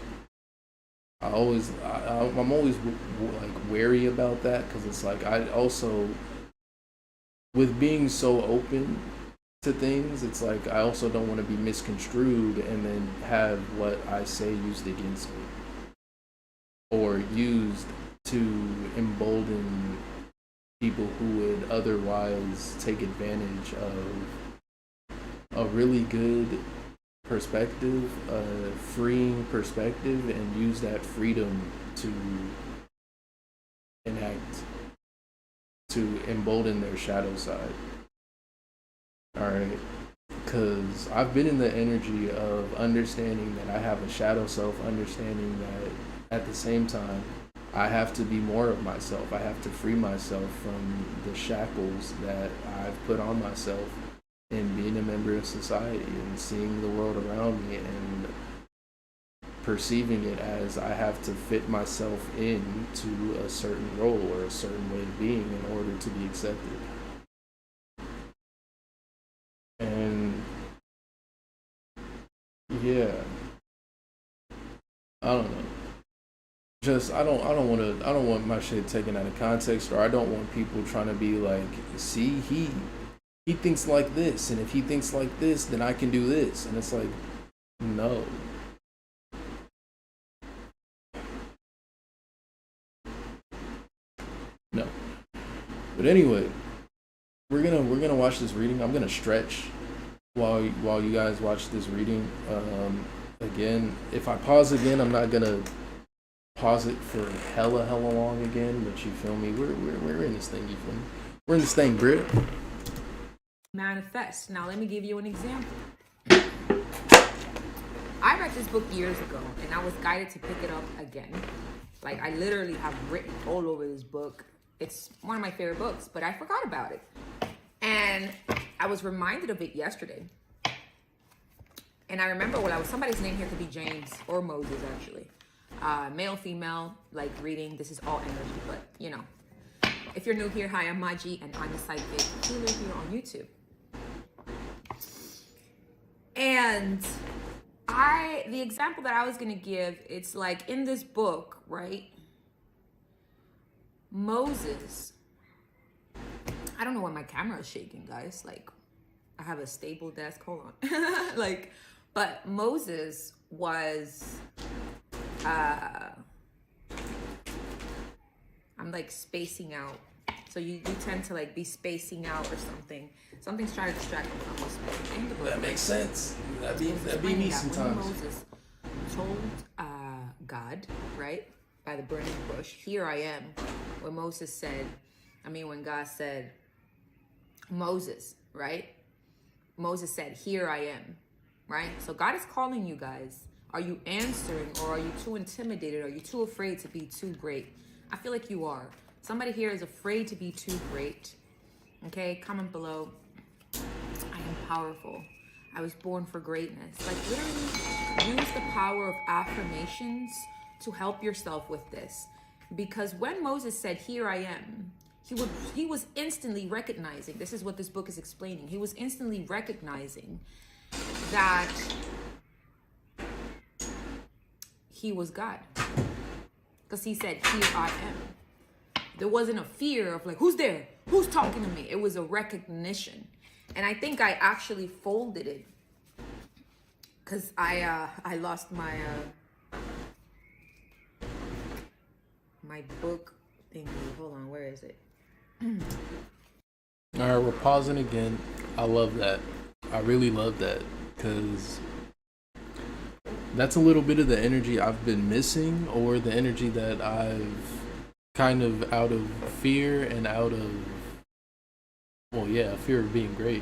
I'm always like wary about that, because it's like I also, with being so open to things, it's like I also don't want to be misconstrued and then have what I say used against me, or used to embolden people who would otherwise take advantage of a really good perspective, a freeing perspective, and use that freedom to enact, to embolden their shadow side. All right, because I've been in the energy of understanding that I have a shadow self, understanding that at the same time I have to be more of myself. I have to free myself from the shackles that I've put on myself in being a member of society and seeing the world around me and perceiving it as I have to fit myself into a certain role or a certain way of being in order to be accepted. And yeah, I don't know. Just I don't want my shit taken out of context, or I don't want people trying to be like, see, he thinks like this, and if he thinks like this, then I can do this. And it's like, no. No. But anyway, we're gonna watch this reading. I'm gonna stretch while you guys watch this reading. Again, if I pause again, I'm not gonna pause it for hella long again. But you feel me? We're in this thing. You feel me? We're in this thing, Brit. Manifest. Now let me give you an example. I read this book years ago, and I was guided to pick it up again. Like, I literally have written all over this book. It's one of my favorite books, but I forgot about it. And I was reminded of it yesterday. And I remember somebody's name here could be James or Moses, actually. Male, female, like reading. This is all energy, but you know. If you're new here, hi, I'm Maji, and I'm a psychic healer here on YouTube. And the example that I was gonna give, it's like in this book, right? Moses, I don't know why my camera is shaking, guys. Like, I have a stable desk, hold on. But Moses was, I'm like spacing out. So you tend to like be spacing out or something. Something's trying to distract me from what's in the book. That makes sense. That'd be me sometimes. When Moses told God, right, by the burning bush, "Here I am." When when God said, Moses, right? Moses said, "Here I am," right? So God is calling you guys. Are you answering, or are you too intimidated? Are you too afraid to be too great? I feel like you are. Somebody here is afraid to be too great. Okay, comment below. I am powerful. I was born for greatness. Like, literally use the power of affirmations to help yourself with this. Because when Moses said, "Here I am," he was instantly recognizing, this is what this book is explaining. He was instantly recognizing that he was God. Because he said, "Here I am." There wasn't a fear of like, who's there? Who's talking to me? It was a recognition. And I think I actually folded it because I lost my my book thingy. Hold on, where is it? All right, we're pausing again. I love that. I really love that, because that's a little bit of the energy I've been missing, or the energy that I've kind of, out of fear and out of well, yeah, fear of being great,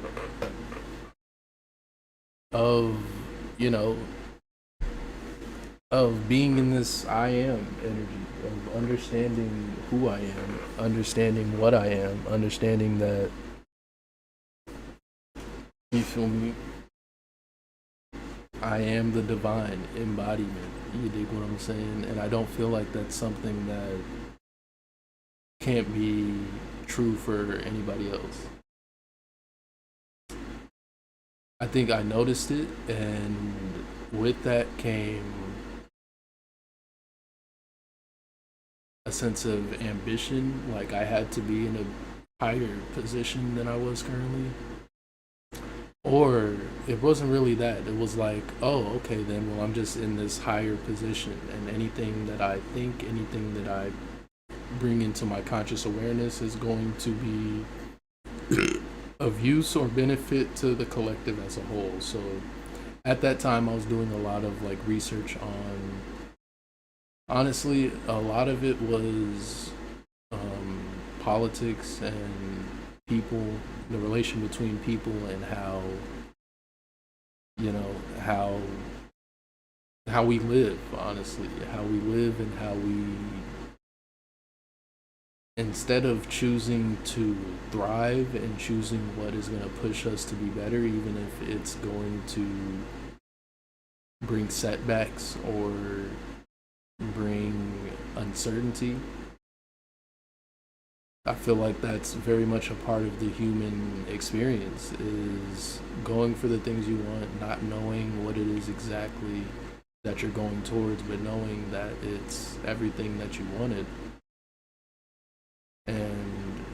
of, you know, of being in this I am energy, of understanding who I am, understanding what I am, understanding that, you feel me, I am the divine embodiment. You dig what I'm saying? And I don't feel like that's something that can't be true for anybody else. I think I noticed it, and with that came a sense of ambition. Like I had to be in a higher position than I was currently. Or it wasn't really that. It was like, oh, okay, then, well, I'm just in this higher position, and anything that I think, anything that I bring into my conscious awareness is going to be of use or benefit to the collective as a whole. So at that time, I was doing a lot of like research on, honestly, a lot of it was politics and people, the relation between people, and how, you know, how we live, honestly, how we live, and how we, instead of choosing to thrive and choosing what is going to push us to be better, even if it's going to bring setbacks or bring uncertainty. I feel like that's very much a part of the human experience, is going for the things you want, not knowing what it is exactly that you're going towards, but knowing that it's everything that you wanted. And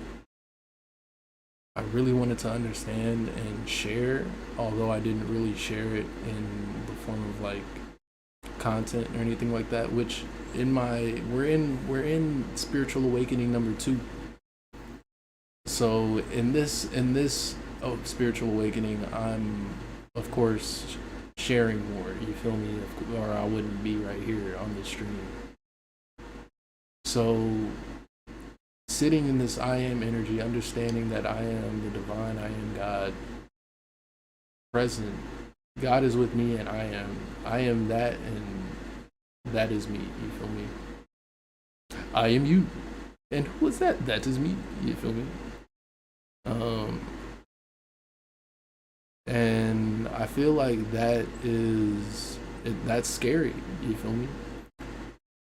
I really wanted to understand and share, although I didn't really share it in the form of like content or anything like that, which in my we're in spiritual awakening number 2. So in this spiritual awakening, I'm of course sharing more. You feel me? Or I wouldn't be right here on this stream. So sitting in this I am energy, understanding that I am the divine, I am God, present. God is with me, and I am that, and that is me. You feel me? I am you, and who is that? That is me. You feel me? Um, and I feel like that's scary. You feel me?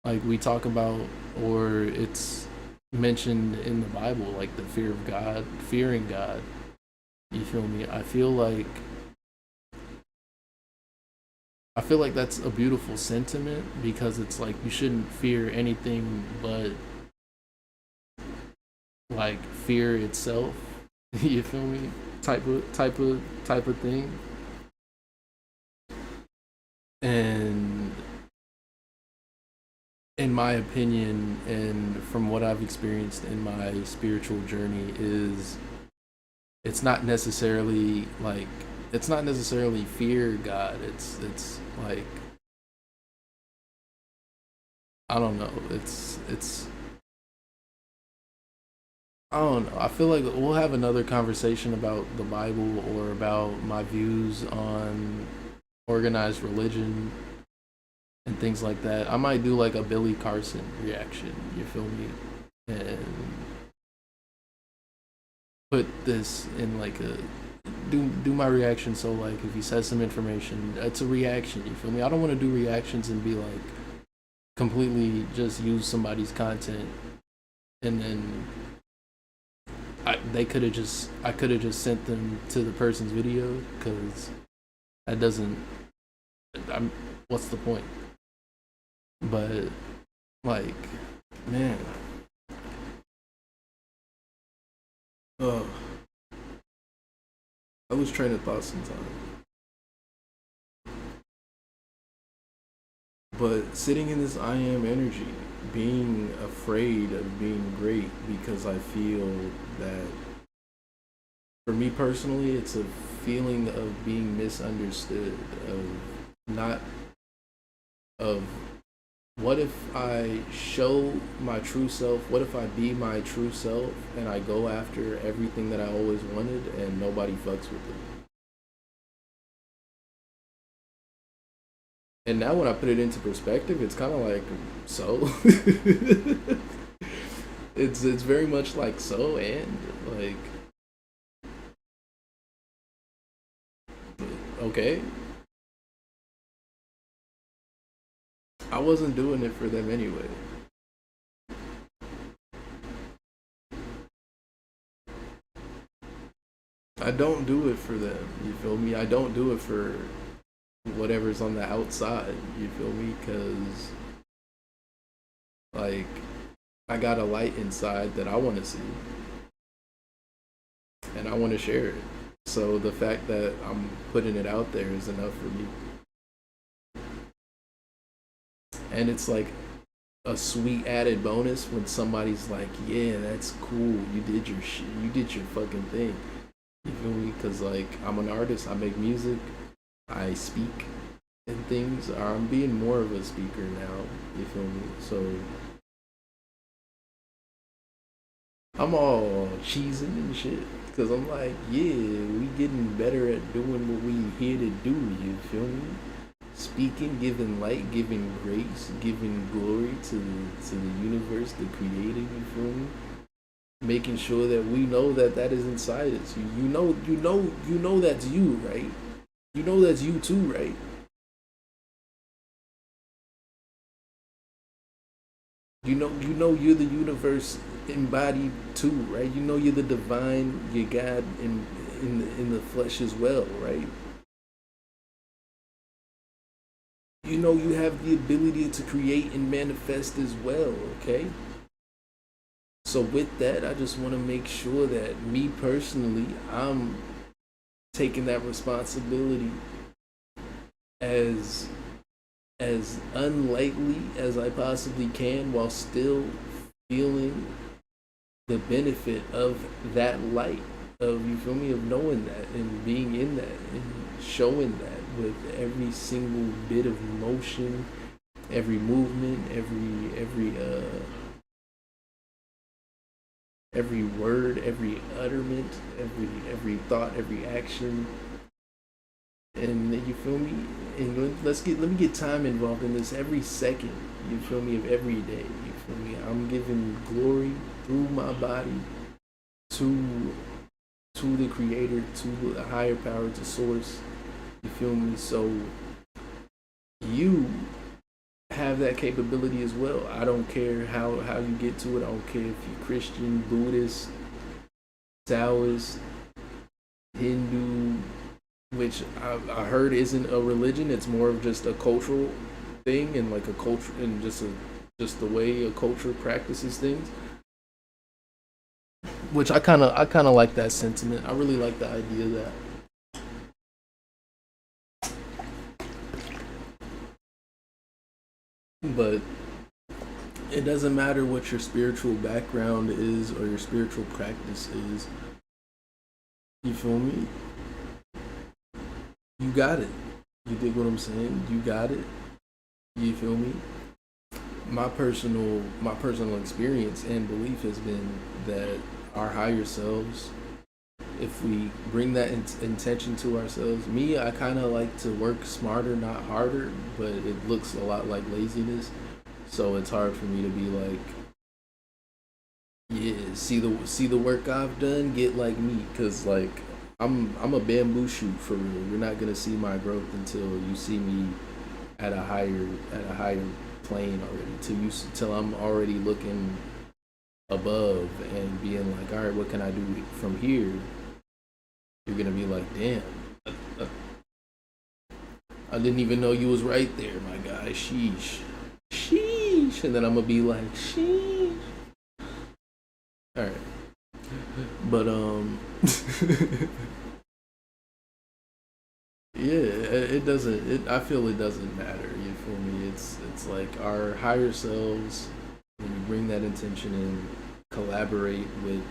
Like we talk about, or it's mentioned in the Bible, like the fear of God, fearing God. You feel me? I feel like that's a beautiful sentiment, because it's like you shouldn't fear anything but like fear itself. You feel me? Type of thing. And in my opinion, and from what I've experienced in my spiritual journey, is it's not necessarily like, it's not necessarily fear God. It's like, I don't know. It's I don't know. I feel like we'll have another conversation about the Bible, or about my views on organized religion and things like that. I might do like a Billy Carson reaction. You feel me? And put this in like a, do my reaction. So like if he says some information, it's a reaction. You feel me? I don't want to do reactions and be like completely just use somebody's content, and then I could have just sent them to the person's video, because that doesn't, I'm, what's the point? But like, man, oh, I was trying to thought sometime. But sitting in this I am energy, being afraid of being great, because I feel that, for me personally, it's a feeling of being misunderstood, of not, of what if I show my true self? What if I be my true self and I go after everything that I always wanted and nobody fucks with it? And now when I put it into perspective, it's kind of like, so. It's very much like, so, and like, okay, I wasn't doing it for them anyway. I don't do it for them. You feel me? I don't do it for whatever's on the outside. You feel me? Because like I got a light inside that I want to see, and I want to share it. So the fact that I'm putting it out there is enough for me. And it's like a sweet added bonus when somebody's like, "Yeah, that's cool. You did your shit. You did your fucking thing." You feel me? Because like I'm an artist. I make music. I speak and things. I'm being more of a speaker now. You feel me? So I'm all cheesing and shit. Cause I'm like, yeah, we getting better at doing what we here to do. You feel me? Speaking, giving light, giving grace, giving glory to the universe, the creator. You feel me? Making sure that we know that that is inside us. You know that's you, right? You know that's you too, right? You know you're the universe embodied too, right? You know you're the divine, you're God in the flesh as well, right? You know you have the ability to create and manifest as well, okay? So with that, I just want to make sure that me personally, I'm taking that responsibility as as unlightly as I possibly can while still feeling the benefit of that light, of, you feel me, of knowing that and being in that and showing that with every single bit of motion, every movement, every word, every utterment, every thought, every action. And you feel me? And let me get time involved in this every second. You feel me? Of every day. You feel me? I'm giving glory through my body to the creator, to the higher power, to source. You feel me? So you have that capability as well. I don't care how you get to it. I don't care if you're Christian, Buddhist, Taoist, Hindu, which I heard isn't a religion. It's more of just a cultural thing and like a culture and just the way a culture practices things. Which I kind of like that sentiment. I really like the idea that but it doesn't matter what your spiritual background is or your spiritual practice is. You feel me? You got it. You dig what I'm saying? You got it. You feel me? My personal experience and belief has been that our higher selves, if we bring that intention to ourselves, me, I kind of like to work smarter, not harder, but it looks a lot like laziness. So it's hard for me to be like, yeah, see the work I've done, get like me, cause like I'm a bamboo shoot for real. You're not gonna see my growth until you see me at a higher plane already. Till I'm already looking above and being like, all right, what can I do from here? You're gonna be like, damn, I didn't even know you was right there, my guy. Sheesh, sheesh, and then I'm gonna be like, sheesh. All right, but yeah, it doesn't. I feel it doesn't matter. You feel me? It's like our higher selves. When you bring that intention in, collaborate with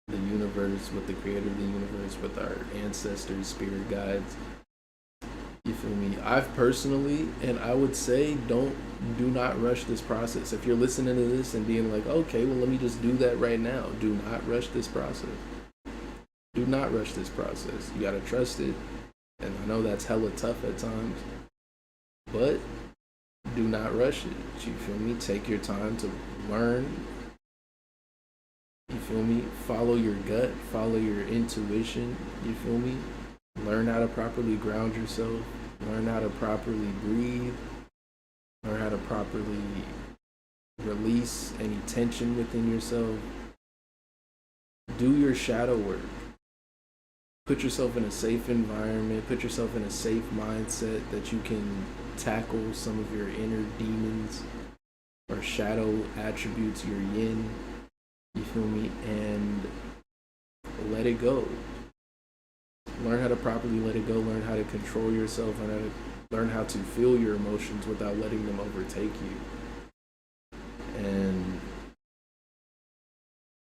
the universe, with the creator of the universe, with our ancestors, spirit guides. You feel me? I've personally, and I would say, do not rush this process. If you're listening to this and being like, okay, well, let me just do that right now. Do not rush this process. Do not rush this process. You gotta trust it. And I know that's hella tough at times, but do not rush it. You feel me? Take your time to learn. You feel me? Follow your gut, follow your intuition. You feel me? Learn how to properly ground yourself, learn how to properly breathe, learn how to properly release any tension within yourself. Do your shadow work. Put yourself in a safe environment, put yourself in a safe mindset that you can tackle some of your inner demons or shadow attributes, your yin, you feel me? And let it go. Learn how to properly let it go, learn how to control yourself, learn how to feel your emotions without letting them overtake you. And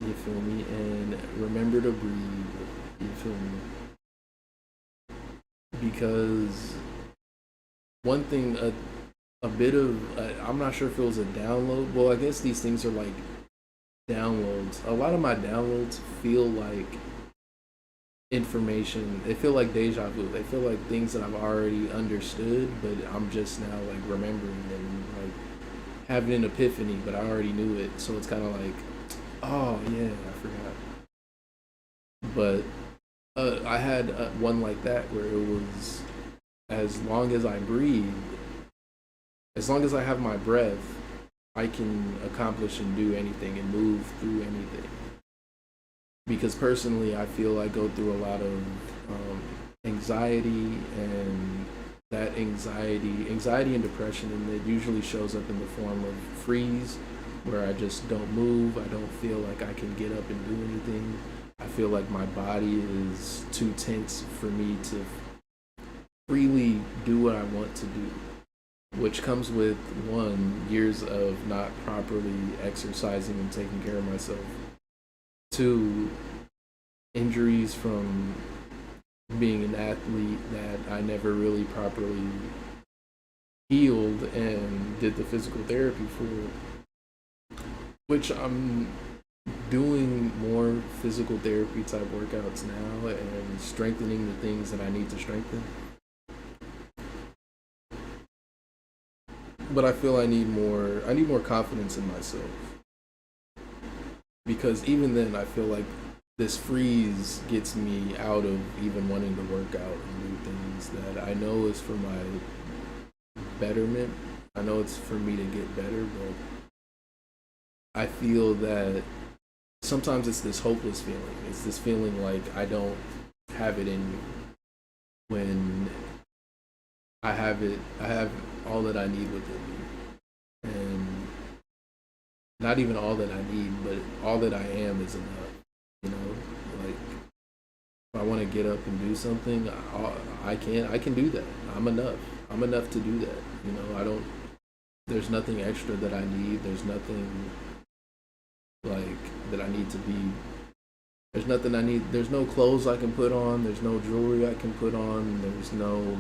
you feel me? And remember to breathe. You feel me? Because one thing, a bit of, I'm not sure if it was a download. Well, I guess these things are like downloads. A lot of my downloads feel like information. They feel like deja vu. They feel like things that I've already understood, but I'm just now like remembering and like having an epiphany, but I already knew it. So it's kind of like, oh yeah, I forgot. But I had one like that where it was, as long as I breathe, as long as I have my breath, I can accomplish and do anything and move through anything. Because personally, I feel I go through a lot of anxiety, and that anxiety and depression, and it usually shows up in the form of freeze, where I just don't move. I don't feel like I can get up and do anything. I feel like my body is too tense for me to freely do what I want to do, which comes with, one, years of not properly exercising and taking care of myself. Two, injuries from being an athlete that I never really properly healed and did the physical therapy for, which I'm doing more physical therapy type workouts now and strengthening the things that I need to strengthen. But I feel I need more confidence in myself. Because even then, I feel like this freeze gets me out of even wanting to work out and do things that I know is for my betterment. I know it's for me to get better, but I feel that sometimes it's this hopeless feeling. It's this feeling like I don't have it in me, when I have it. I have all that I need within me. And not even all that I need, but all that I am is enough. You know, like if I want to get up and do something, I can do that. I'm enough. I'm enough to do that. You know, there's nothing extra that I need. There's nothing like that I need to be. There's nothing I need. There's no clothes I can put on. There's no jewelry I can put on. There's no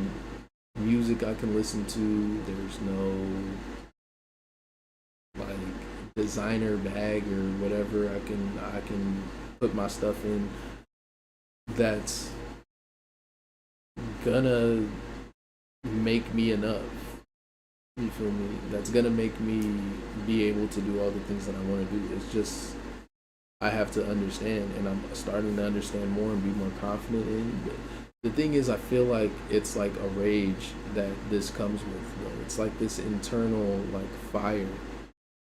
music I can listen to. There's no like designer bag or whatever I can put my stuff in that's gonna make me enough. You feel me? That's gonna make me be able to do all the things that I want to do. It's just I have to understand, and I'm starting to understand more and be more confident in. But the thing is, I feel like it's like a rage that this comes with, though. It's like this internal like fire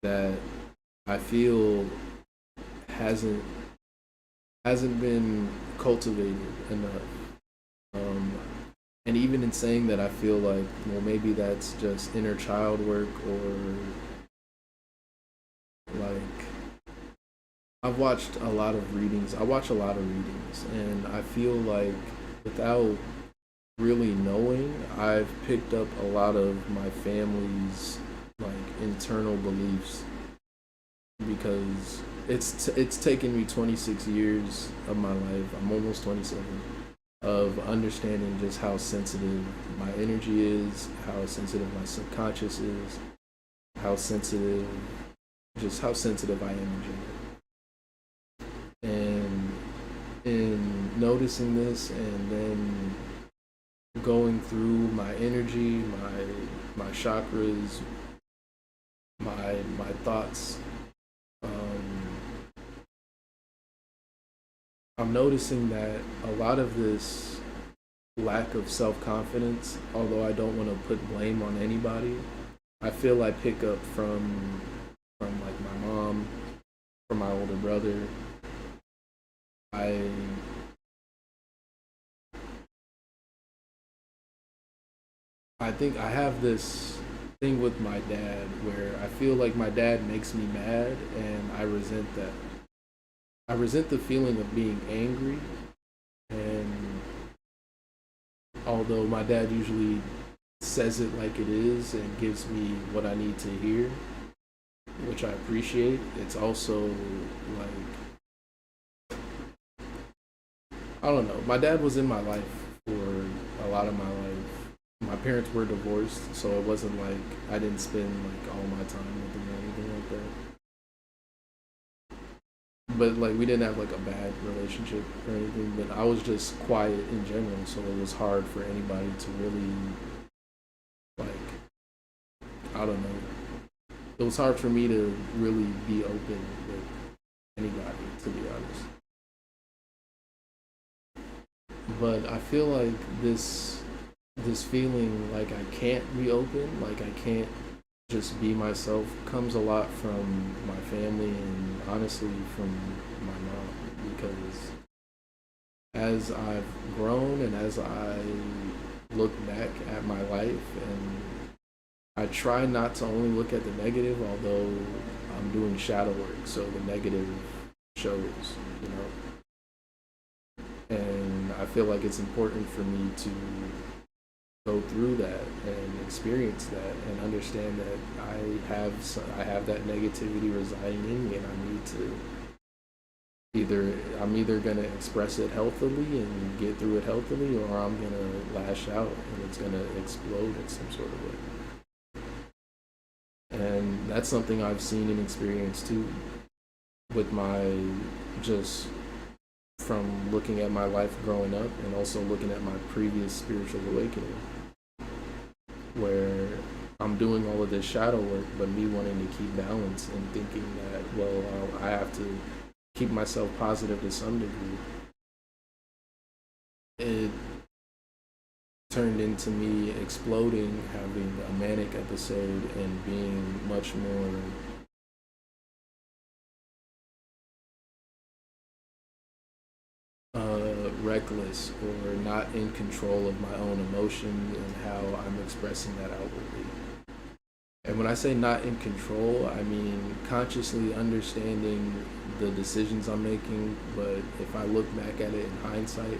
that I feel hasn't been cultivated enough. And even in saying that, I feel like, well, maybe that's just inner child work, or like I've watched a lot of readings. I watch a lot of readings, and I feel like without really knowing, I've picked up a lot of my family's like internal beliefs, because it's taken me 26 years of my life. I'm almost 27. of understanding just how sensitive my energy is, how sensitive my subconscious is, how sensitive, just how sensitive I am in general. And in noticing this and then going through my energy, my chakras, my thoughts, I'm noticing that a lot of this lack of self confidence, although I don't want to put blame on anybody, I feel I pick up from like my mom, from my older brother. I I think I have this thing with my dad where I feel like my dad makes me mad and I resent that. I resent the feeling of being angry, and although my dad usually says it like it is and gives me what I need to hear, which I appreciate, it's also like, I don't know. My dad was in my life for a lot of my life. My parents were divorced, so it wasn't like I didn't spend like all my time with them or anything like that. But like we didn't have like a bad relationship or anything. But I was just quiet in general, so it was hard for anybody to really like, I don't know. It was hard for me to really be open with anybody, to be honest. But I feel like this feeling like I can't be open, like I can't just be myself, comes a lot from my family and honestly from my mom, because as I've grown and as I look back at my life, and I try not to only look at the negative, although I'm doing shadow work, so the negative shows, you know. And I feel like it's important for me to go through that and experience that and understand that I have that negativity residing in me, and I need to I'm either gonna express it healthily and get through it healthily, or I'm gonna lash out and it's gonna explode in some sort of way. And that's something I've seen and experienced too, with my, just from looking at my life growing up and also looking at my previous spiritual awakening, where I'm doing all of this shadow work, but me wanting to keep balance and thinking that, well, I have to keep myself positive to some degree. It turned into me exploding, having a manic episode, and being much more reckless or not in control of my own emotions and how I'm expressing that outwardly. And when I say not in control, I mean consciously understanding the decisions I'm making, but if I look back at it in hindsight,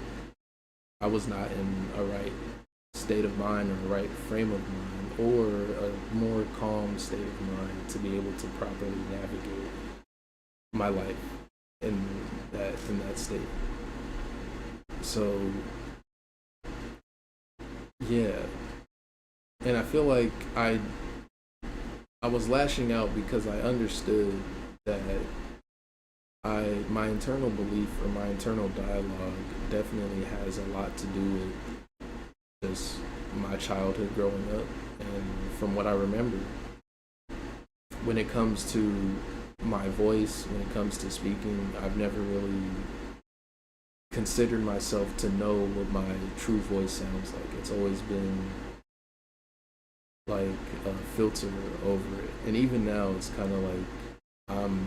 I was not in a right state of mind or a right frame of mind or a more calm state of mind to be able to properly navigate my life in that state. So yeah, and I feel like I was lashing out because I understood that my internal belief or my internal dialogue definitely has a lot to do with just my childhood growing up, and from what I remember, when it comes to my voice, when it comes to speaking, I've never really considered myself to know what my true voice sounds like. It's always been like a filter over it, and even now it's kind of like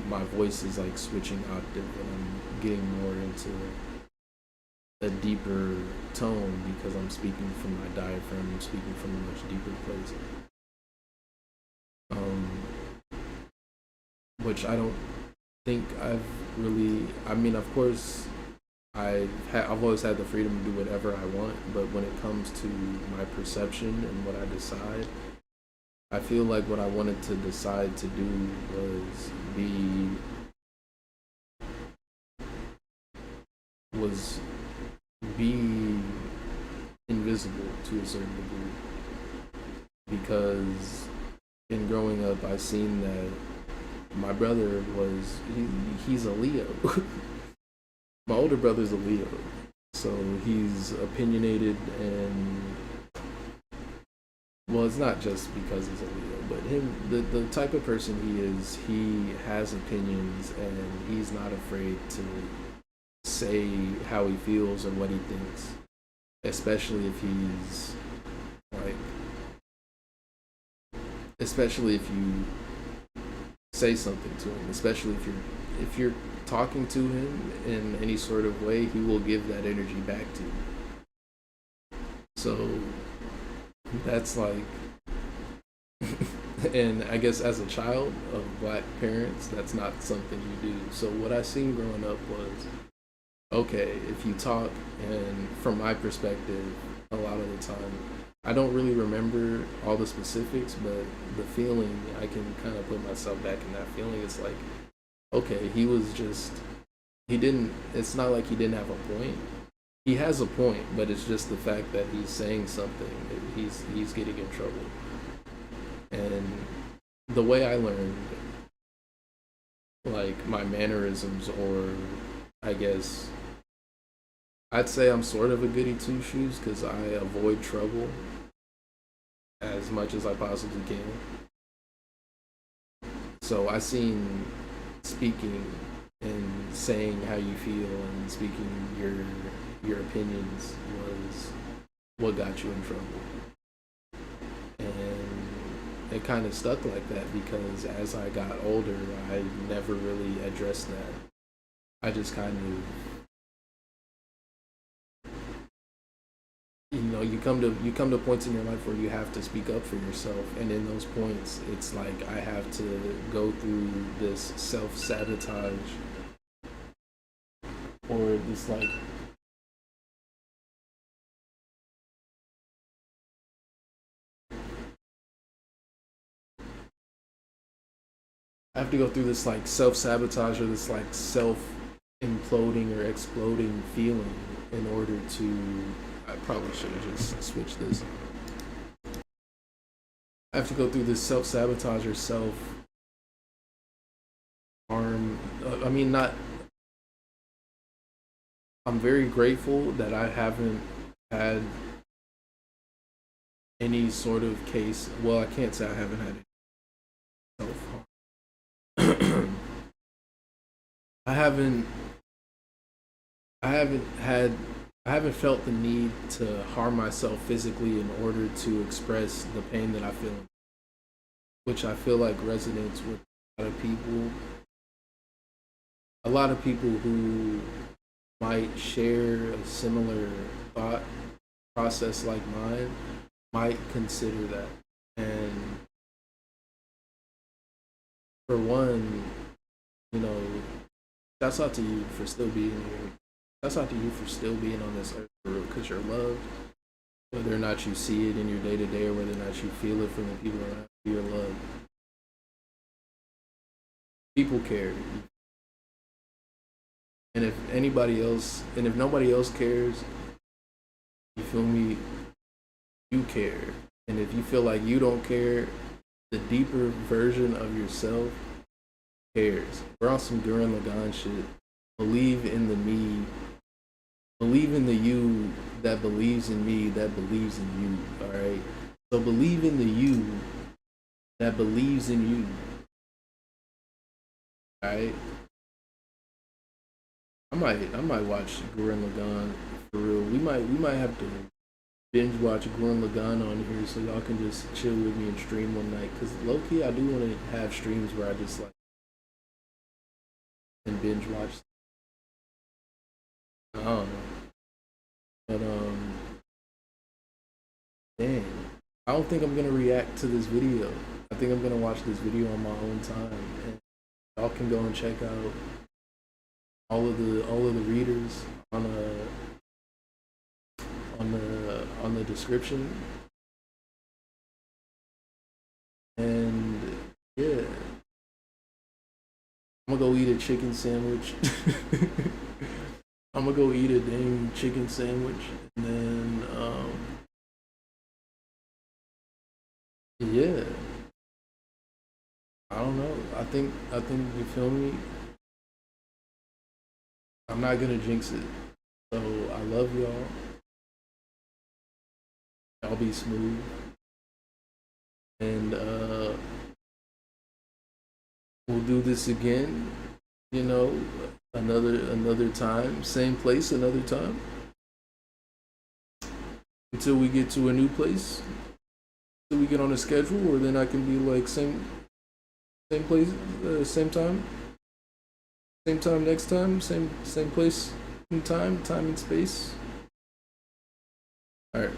my voice is like switching octave, and I'm getting more into a deeper tone because I'm speaking from my diaphragm, I'm speaking from a much deeper place, which I don't think I've really, I mean, of course I've always had the freedom to do whatever I want, but when it comes to my perception and what I decide, I feel like what I wanted to decide to do was be to a certain degree, because in growing up, I seen that my brother he's a Leo. My older brother's a Leo, so he's opinionated, and well, it's not just because he's a Leo, but the type of person he has opinions, and he's not afraid to say how he feels or what he thinks, especially if he's like, especially if you say something to him, especially if you're talking to him in any sort of way, he will give that energy back to you. So that's like, and I guess as a child of black parents, that's not something you do. So what I seen growing up was, okay, if you talk, and from my perspective, a lot of the time, I don't really remember all the specifics, but the feeling, I can kind of put myself back in that feeling. It's like, okay, it's not like he didn't have a point. He has a point, but it's just the fact that he's saying something that he's getting in trouble. And the way I learned, like, my mannerisms, or I guess I'd say I'm sort of a goody two shoes, because I avoid trouble as much as I possibly can. So I seen speaking and saying how you feel and speaking your opinions was what got you in trouble. And it kind of stuck like that, because as I got older, I never really addressed that. I just kind of, you come to points in your life where you have to speak up for yourself, and in those points, it's like I have to go through this self-sabotage, or this, like, I have to go through this, like, self-sabotage, or this, like, self-imploding or exploding feeling in order to, I probably should have just switched this. I have to go through this self-sabotage or self-harm. I'm very grateful that I haven't had any sort of case. Well, I can't say I haven't had self-harm. I haven't felt the need to harm myself physically in order to express the pain that I feel, which I feel like resonates with a lot of people. A lot of people who might share a similar thought process like mine might consider that. And for one, shouts out to you for still being here. Shouts out to you for still being on this earth, because you're loved. Whether or not you see it in your day to day, or whether or not you feel it from the people around you, you're loved. People care. And if nobody else cares, you feel me? You care. And if you feel like you don't care, the deeper version of yourself cares. We're on some Gurren Lagann shit. Believe in the me. Believe in the you that believes in me, that believes in you. Alright? So believe in the you that believes in you. Alright? I might watch Gurren Lagann for real. We might have to binge watch Gurren Lagann on here, so y'all can just chill with me and stream one night. Cause low key, I do want to have streams where I just like and binge watch. I don't know, but dang, I don't think I'm gonna react to this video. I think I'm gonna watch this video on my own time, and y'all can go and check out all of the readers on the description. And yeah, I'm gonna go eat a chicken sandwich. I'm gonna go eat a dang chicken sandwich, and then y'all. I think you feel me. I'm not gonna jinx it. So I love y'all. Y'all be smooth. And we'll do this again, you know, another time, same place, another time. Until we get to a new place. Until we get on a schedule, or then I can be like same place, same time next time, same place and time and space. All right.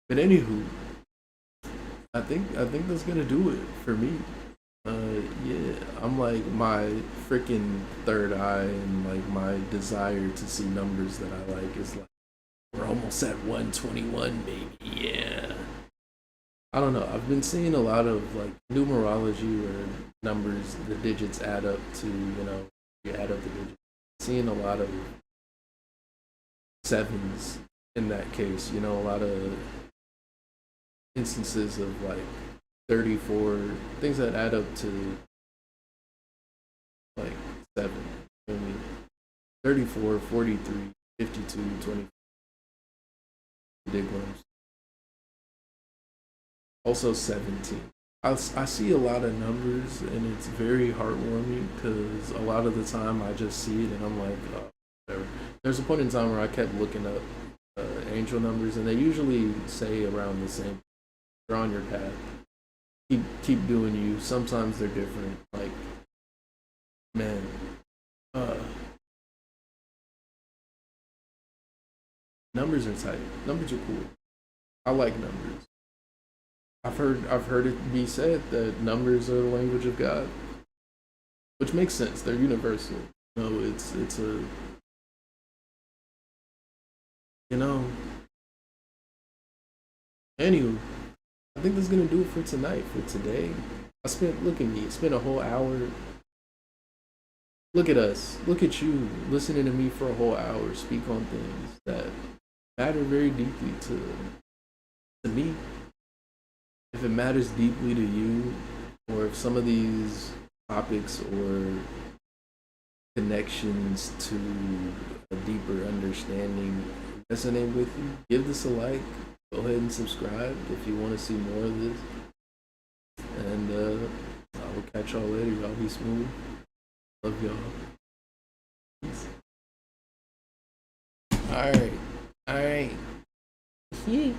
But anywho, I think that's gonna do it for me. Yeah, I'm like my freaking third eye and like my desire to see numbers that I like is like we're almost at 121, baby. Yeah. I don't know. I've been seeing a lot of like numerology where numbers, the digits add up to, you add up the digits. Seeing a lot of sevens in that case, a lot of instances of like 34, things that add up to like seven. I mean, 34, 43, 52, 20. Big ones. Also 17. I see a lot of numbers and it's very heartwarming because a lot of the time I just see it and I'm like, oh, whatever. There's a point in time where I kept looking up angel numbers and they usually say around the same. You're on your path. Keep doing you. Sometimes they're different. Like, man, uh, numbers are tight. Numbers are cool. I like numbers. I've heard it be said that numbers are the language of God, which makes sense. They're universal. No, it's a you know. Anywho, I think that's gonna do it for tonight. For today, look at me. Spent a whole hour. Look at us. Look at you listening to me for a whole hour speak on things that matter very deeply to me. If it matters deeply to you, or if some of these topics or connections to a deeper understanding resonate with you, give this a like. Go ahead and subscribe if you want to see more of this. And I will catch y'all later. Y'all be smooth. Love y'all. Peace. All right. Yeah.